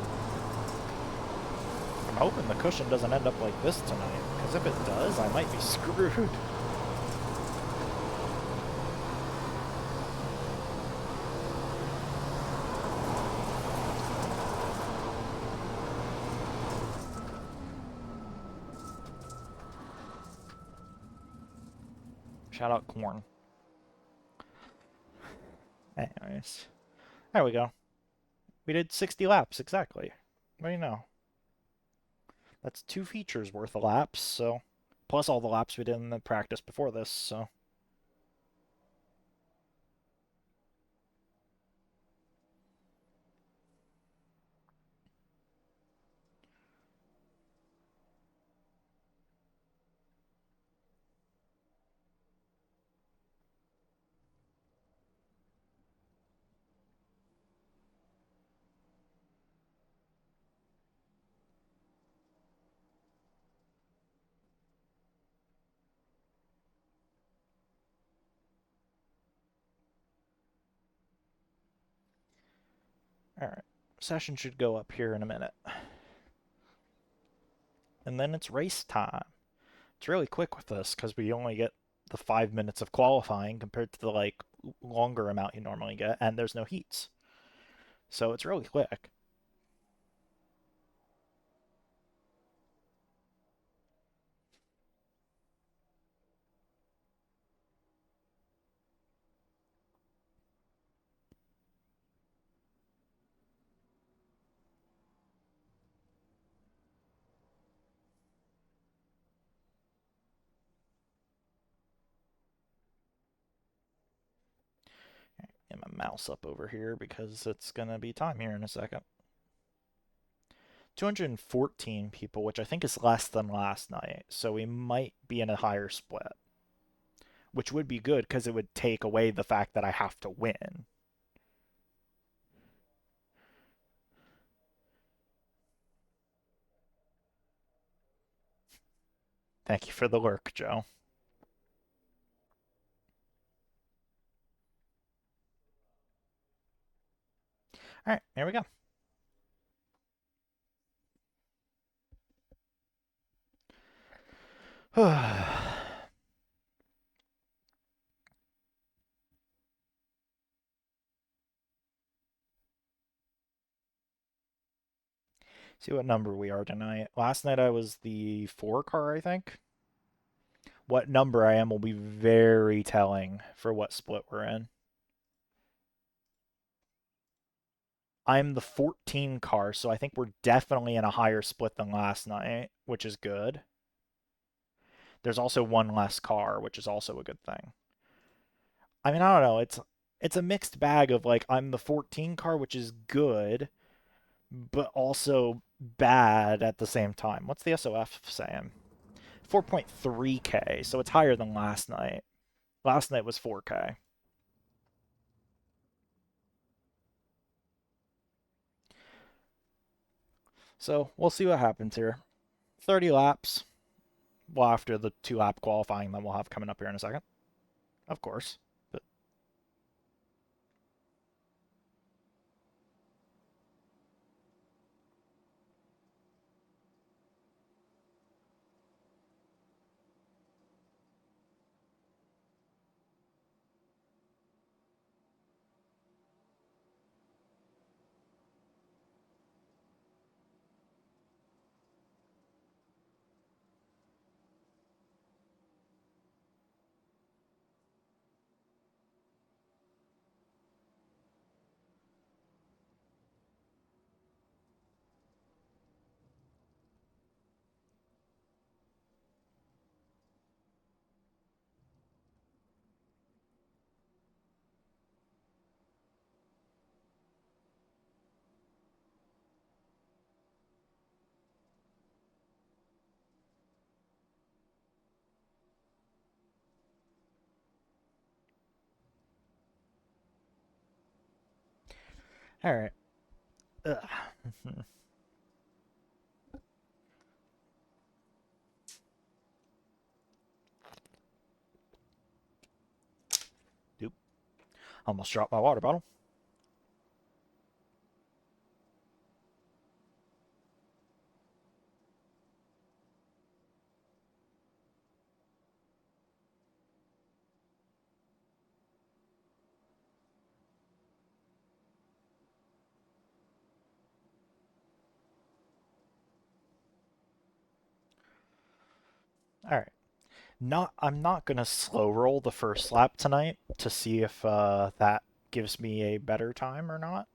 I'm hoping the cushion doesn't end up like this tonight, because if it does, I might be screwed. Shout out Corn. Anyways. There we go. We did 60 laps, exactly. What do you know? That's 2 features worth of laps, so... Plus all the laps we did in the practice before this, so... Alright. Session should go up here in a minute. And then it's race time. It's really quick with this, because we only get the 5 minutes of qualifying compared to the, like, longer amount you normally get, and there's no heats. So it's really quick. Get my mouse up over here because it's going to be time here in a second. 214 people, which I think is less than last night, so we might be in a higher split. Which would be good because it would take away the fact that I have to win. Thank you for the lurk, Joe. Alright, here we go. See what number we are tonight. Last night I was the 4 car, I think. What number I am will be very telling for what split we're in. I'm the 14 car, so I think we're definitely in a higher split than last night, which is good. There's also one less car, which is also a good thing. I mean, I don't know. It's a mixed bag of like I'm the 14 car, which is good, but also bad at the same time. What's the SOF saying? 4.3K, so it's higher than last night. Last night was 4K. So we'll see what happens here. 30 laps. Well, after the 2 lap qualifying that we'll have coming up here in a second, of course. But all right. Oop. Almost dropped my water bottle. All right. I'm not gonna slow roll the first lap tonight to see if that gives me a better time or not.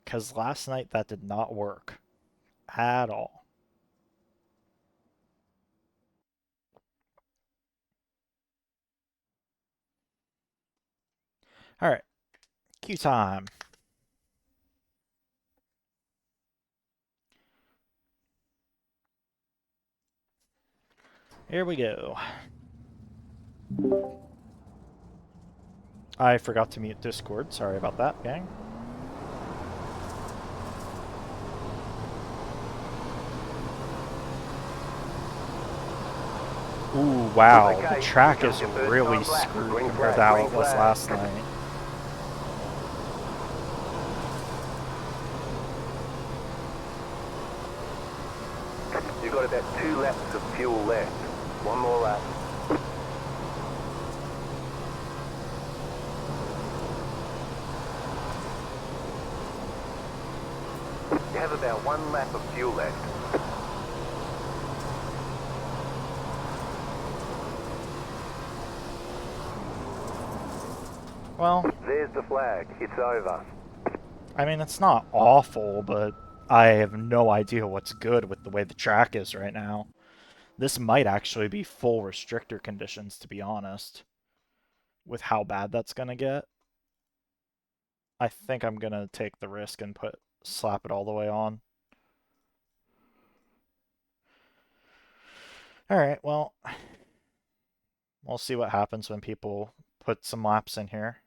Because last night that did not work at all. All right, Q time. Here we go. I forgot to mute Discord. Sorry about that, gang. Ooh, wow. The Okay, track comes is your first really time lap. screwed Green compared flag, to how green it was flag. last night. You've got about 2 laps of fuel left. One more lap. You have about 1 lap of fuel left. Well, There's the flag. It's over. I mean, it's not awful, but I have no idea what's good with the way the track is right now. This might actually be full restrictor conditions, to be honest, with how bad that's going to get. I think I'm going to take the risk and slap it all the way on. All right, well, we'll see what happens when people put some laps in here.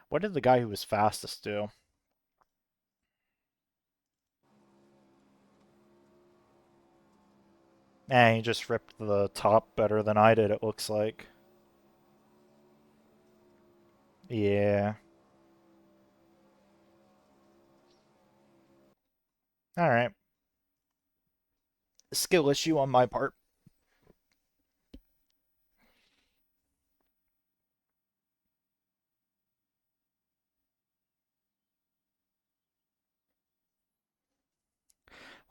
What did the guy who was fastest do? He just ripped the top better than I did, it looks like. Yeah. Alright. Skill issue on my part.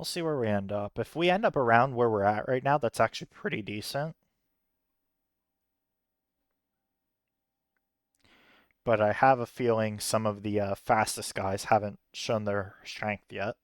We'll see where we end up. If we end up around where we're at right now, that's actually pretty decent. But I have a feeling some of the fastest guys haven't shown their strength yet.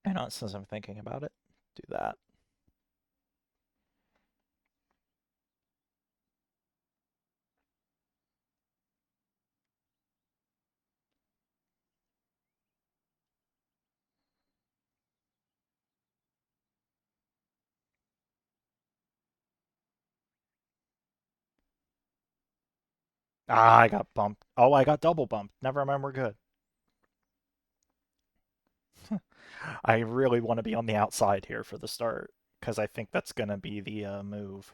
And since I'm thinking about it, do that. Ah, I got bumped. Oh, I got double bumped. Never mind, we're good. I really want to be on the outside here for the start, because I think that's going to be the move.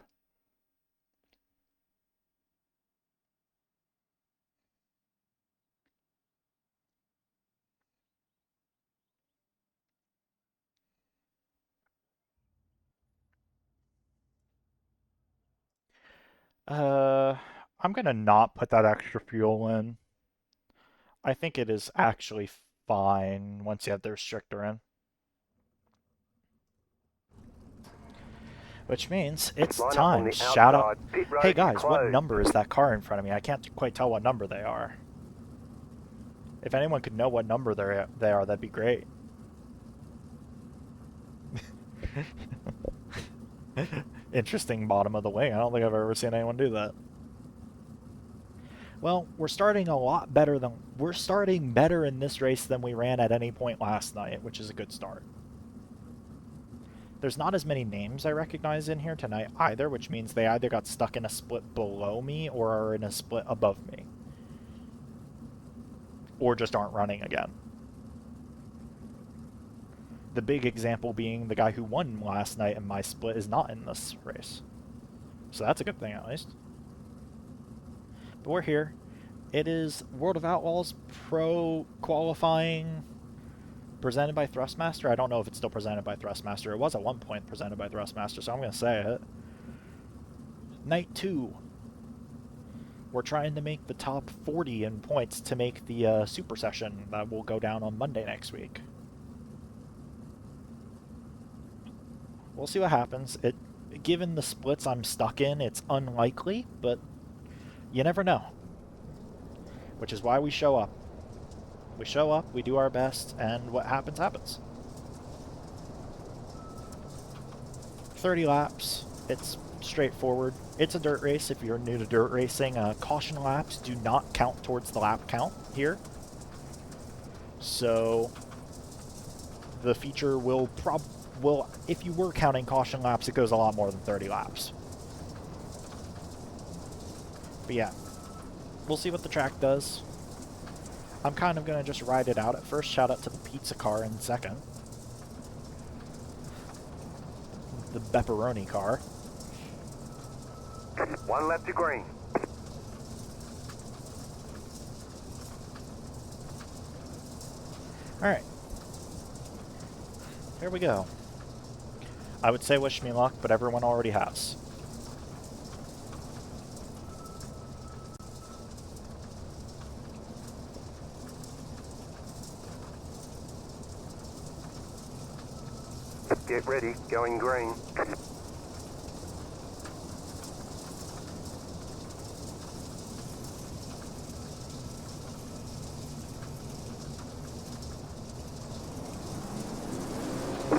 Uh, I'm going to not put that extra fuel in. I think it is actually fine once you have the restrictor in. Which means it's Line up on time. the Shout out. outside. Pit Hey road is guys, what closed. number is that car in front of me? I can't quite tell what number they are. If anyone could know what number they are, that'd be great. Interesting bottom of the wing. I don't think I've ever seen anyone do that. Well, we're starting better in this race than we ran at any point last night, which is a good start. There's not as many names I recognize in here tonight either, which means they either got stuck in a split below me or are in a split above me. Or just aren't running again. The big example being the guy who won last night in my split is not in this race. So that's a good thing at least. But we're here. It is World of Outlaws Pro qualifying presented by Thrustmaster. I don't know if it's still presented by Thrustmaster. It was at one point presented by Thrustmaster, so I'm going to say it. Night 2. We're trying to make the top 40 in points to make the super session that will go down on Monday next week. We'll see what happens. Given the splits I'm stuck in, it's unlikely, but you never know. Which is why we show up. We show up, we do our best, and what happens, happens. 30 laps. It's straightforward. It's a dirt race if you're new to dirt racing. Caution laps do not count towards the lap count here. So the feature will if you were counting caution laps, it goes a lot more than 30 laps. But yeah, we'll see what the track does. I'm kind of going to just ride it out at first. Shout out to the pizza car in second. The pepperoni car. One lap to green. Alright. Here we go. I would say wish me luck, but everyone already has. Get ready, going green.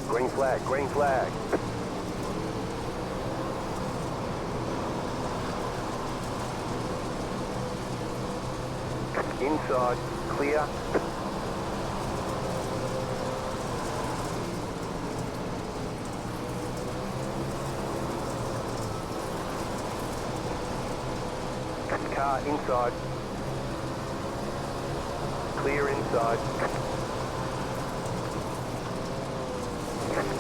Green flag, green flag. Inside, clear. Car inside. Clear inside.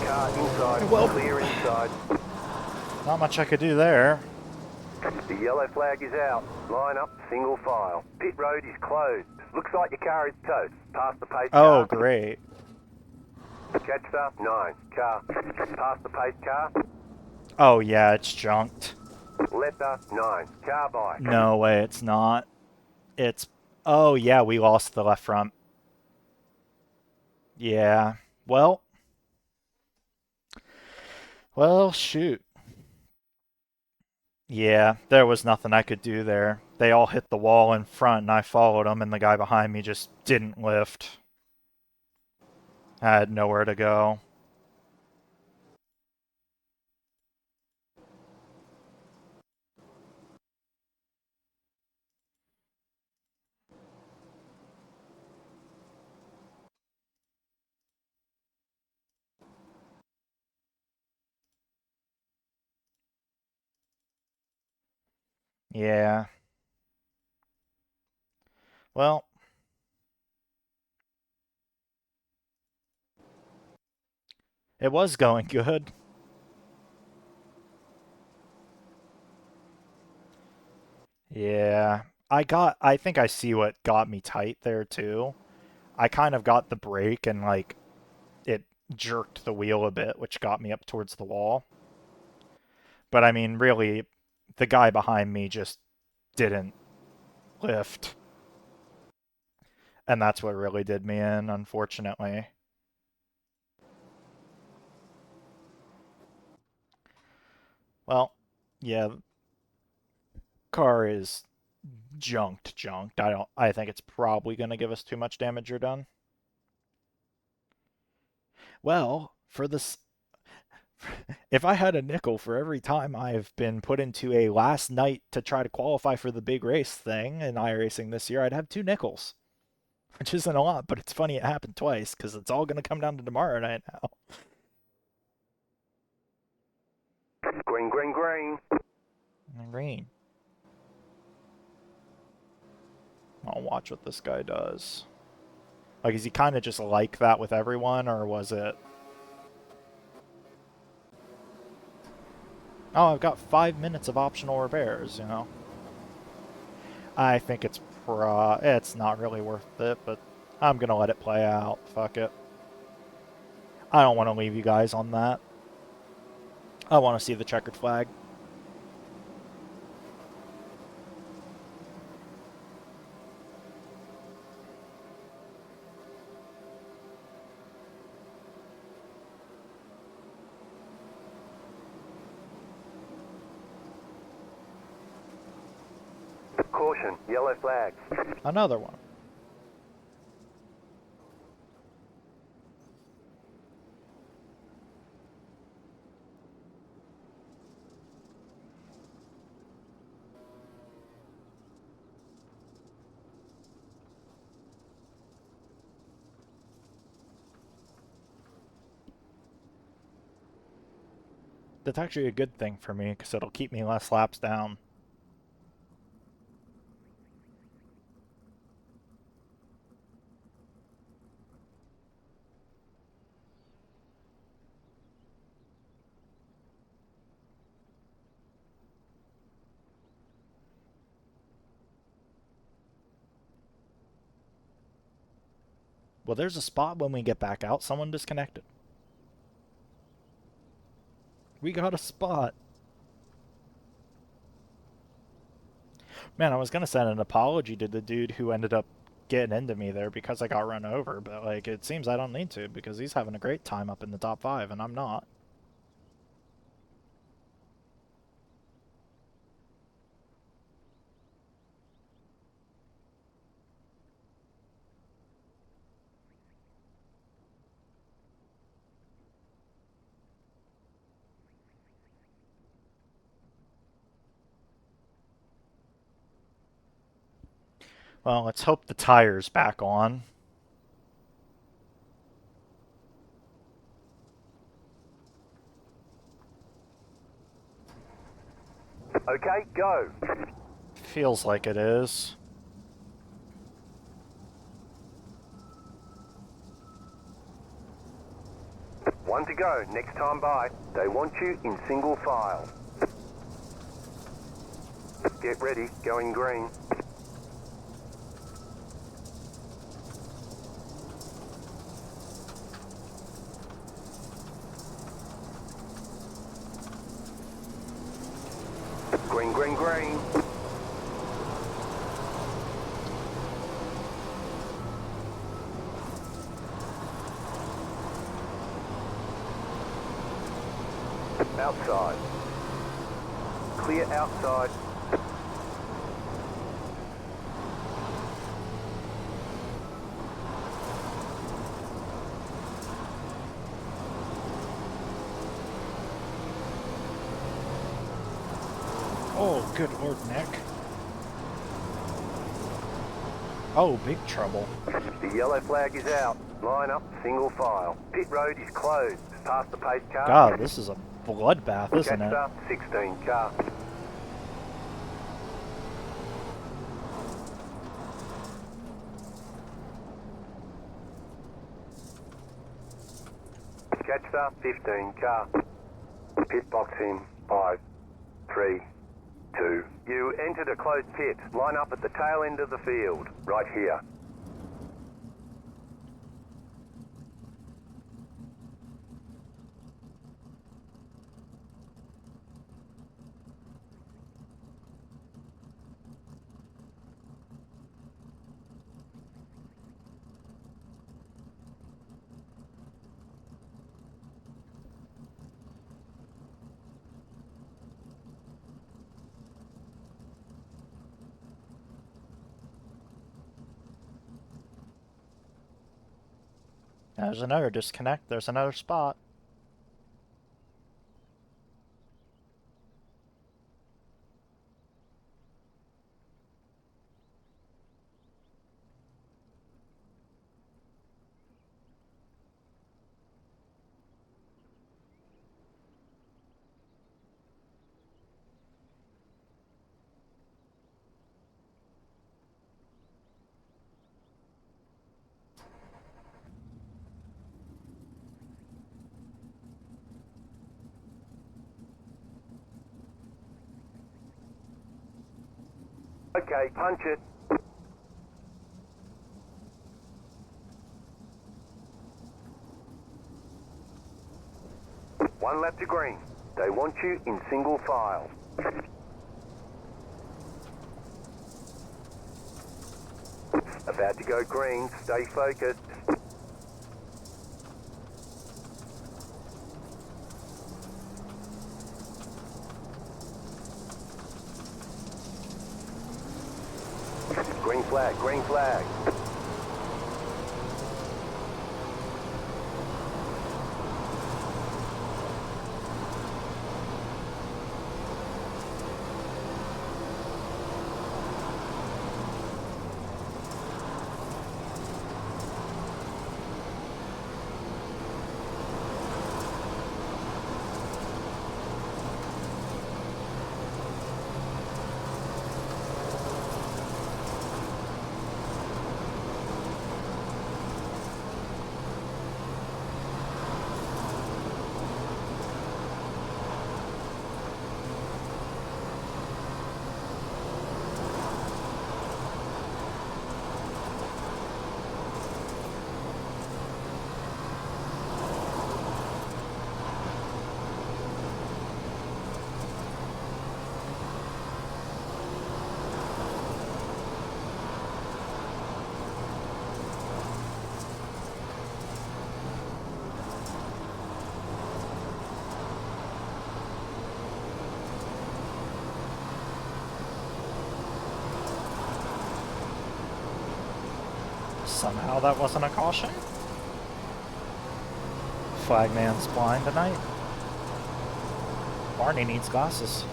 Car inside. Well, Clear inside. not much I could do there. The yellow flag is out. Line up, single file. Pit road is closed. Looks like your car is towed. Past the pace Oh, car. great. Catster, 9. Car. Past the pace car. Oh, yeah, it's junked. Letter, 9. Car by. No way, it's not. It's... Oh, yeah, we lost the left front. Yeah. Well, shoot. Yeah, there was nothing I could do there. They all hit the wall in front, and I followed them, and the guy behind me just didn't lift. I had nowhere to go. Yeah. Well, it was going good. Yeah. I think I see what got me tight there, too. I kind of got the brake, and, like, it jerked the wheel a bit, which got me up towards the wall. But, I mean, really, the guy behind me just didn't lift. And that's what really did me in, unfortunately. Well, yeah, car is junked. I think it's probably going to give us too much damage or done. Well, for this if I had a nickel for every time I've been put into a last night to try to qualify for the big race thing in iRacing this year, I'd have 2 nickels, which isn't a lot, but it's funny it happened twice because it's all going to come down to tomorrow night now. Green, green, green. Green. I'll watch what this guy does. Like, is he kind of just like that with everyone, or was it... Oh, I've got 5 minutes of optional repairs, you know? I think it's not really worth it, but I'm gonna let it play out. Fuck it. I don't want to leave you guys on that. I want to see the checkered flag. Caution, yellow flag. Another one. That's actually a good thing for me, because it'll keep me less laps down. Well, there's a spot when we get back out. Someone disconnected. We got a spot. Man, I was going to send an apology to the dude who ended up getting into me there because I got run over, but, like, it seems I don't need to because he's having a great time up in the top 5, and I'm not. Well, let's hope the tire's back on. Okay, go. Feels like it is. One to go, next time by. They want you in single file. Get ready, going green. Green, green, green. Outside. Clear outside. Oh, good Lord, Nick. Oh, big trouble. The yellow flag is out. Line up, single file. Pit road is closed. Past the pace car. God, this is a bloodbath, isn't it? Jetstar, 16 car. Jetstar, 15 car. Pit box in 5, 3, 2. You entered a closed pit. Line up at the tail end of the field, right here. There's another disconnect. There's another spot. Okay, punch it. One lap to green. They want you in single file. About to go green. Stay focused. Green flag, green flag. Somehow that wasn't a caution. Flagman's blind tonight. Barney needs glasses.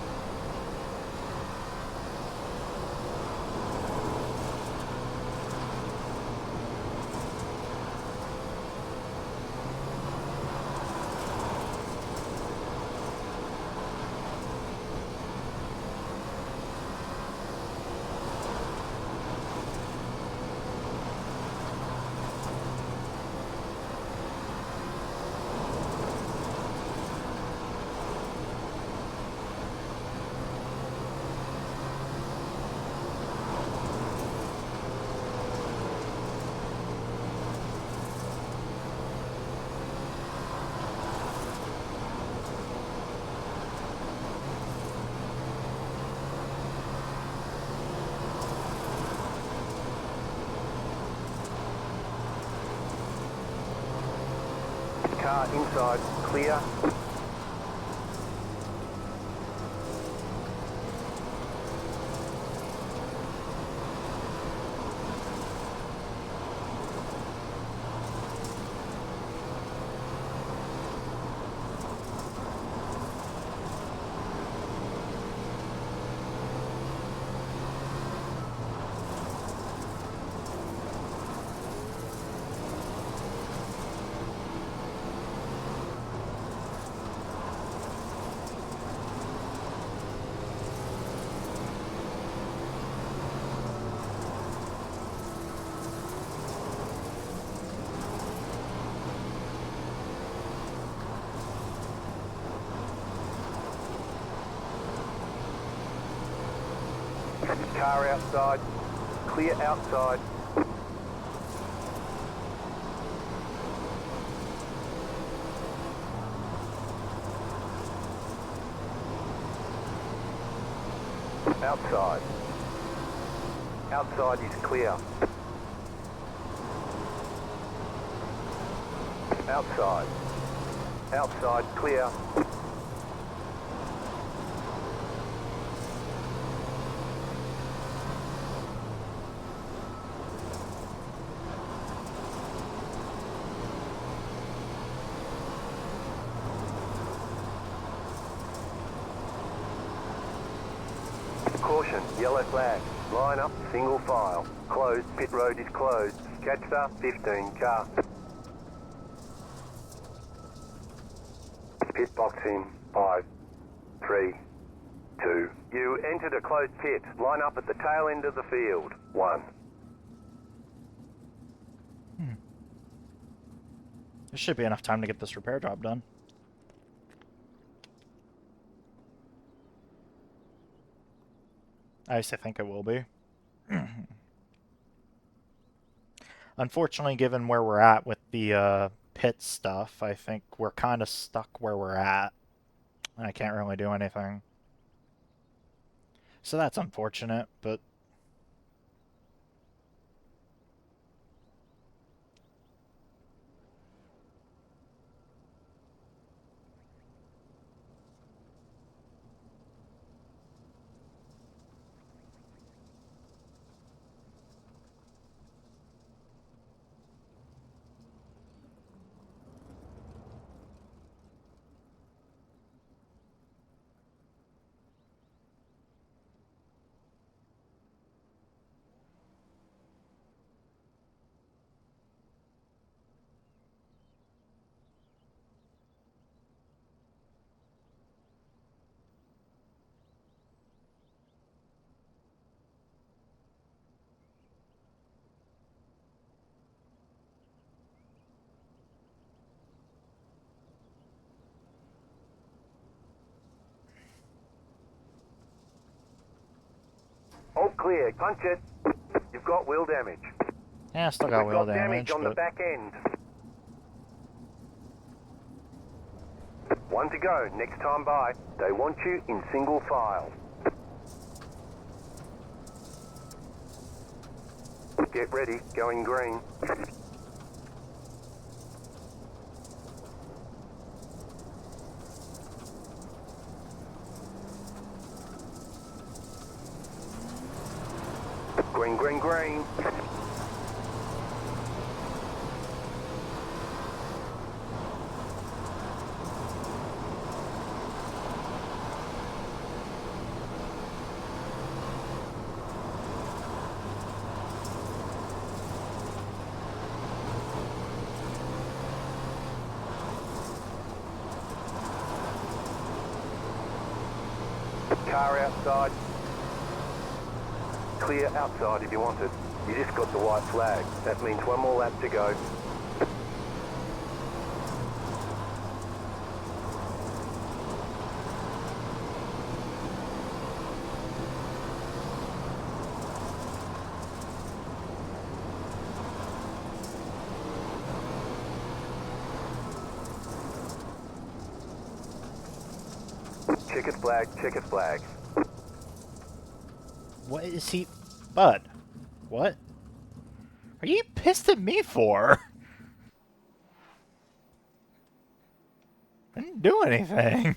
Car inside, clear. Car outside, clear outside. Outside. Outside is clear. Outside. Outside clear. Caution, yellow flag. Line up, single file. Closed, pit road is closed. Catcher, 15 car. Pit box in, 5, 3, 2. You entered a closed pit. Line up at the tail end of the field. 1. There should be enough time to get this repair job done. I used to think it will be. Unfortunately, given where we're at with the pit stuff, I think we're kind of stuck where we're at. I can't really do anything. So that's unfortunate, but... All clear, punch it. You've got wheel damage. Yeah, still got We've wheel got damage on the but... back end. 1 to go, next time by. They want you in single file. Get ready, going green. Green, green, green. Car outside. Clear outside if you want it. You just got the white flag. That means one more lap to go. Checkered flag, checkered flag. What is he... Bud. What? Are you pissed at me for? didn't do anything.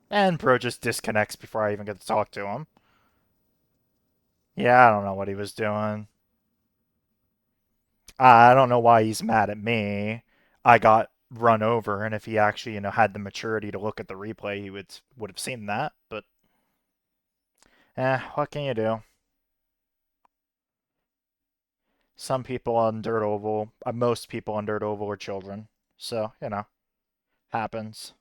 And Pro just disconnects before I even get to talk to him. Yeah, I don't know what he was doing. I don't know why he's mad at me. I got run over, and if he actually, had the maturity to look at the replay, he would have seen that. But what can you do? Some people on Dirt Oval, most people on Dirt Oval are children, so happens.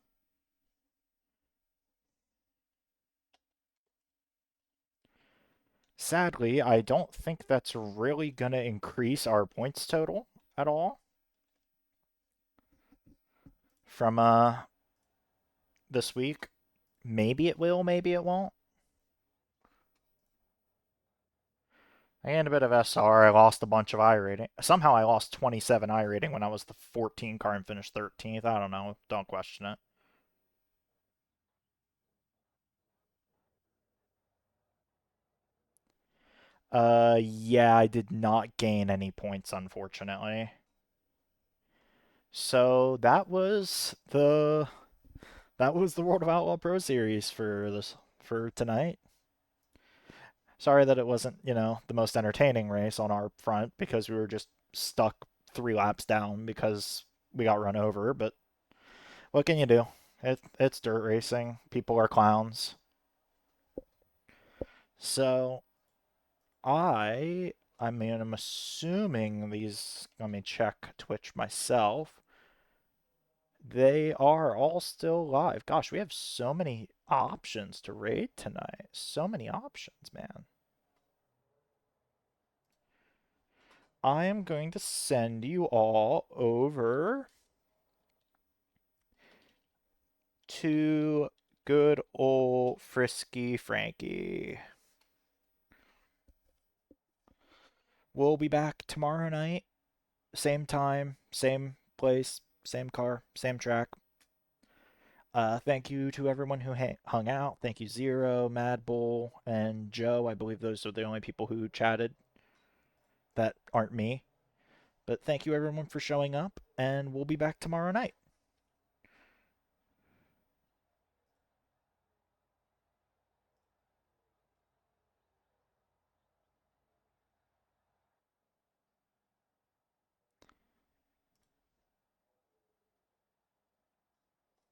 Sadly, I don't think that's really gonna increase our points total at all from this week. Maybe it will, maybe it won't. I gained a bit of SR. I lost a bunch of I rating. Somehow I lost 27 I rating when I was the 14 car and finished 13th. I don't know. Don't question it. Yeah, I did not gain any points, unfortunately. So that was the World of Outlaw Pro Series for tonight. Sorry that it wasn't, the most entertaining race on our front because we were just stuck 3 laps down because we got run over, but what can you do? It's dirt racing. People are clowns. So I'm assuming these. Let me check Twitch myself. They are all still live. Gosh, we have so many options to raid tonight. So many options, man. I am going to send you all over to good old Frisky Frankie. We'll be back tomorrow night. Same time, same place, same car, same track. Thank you to everyone who hung out. Thank you, Zero, Mad Bull, and Joe. I believe those are the only people who chatted that aren't me. But thank you, everyone, for showing up, and we'll be back tomorrow night.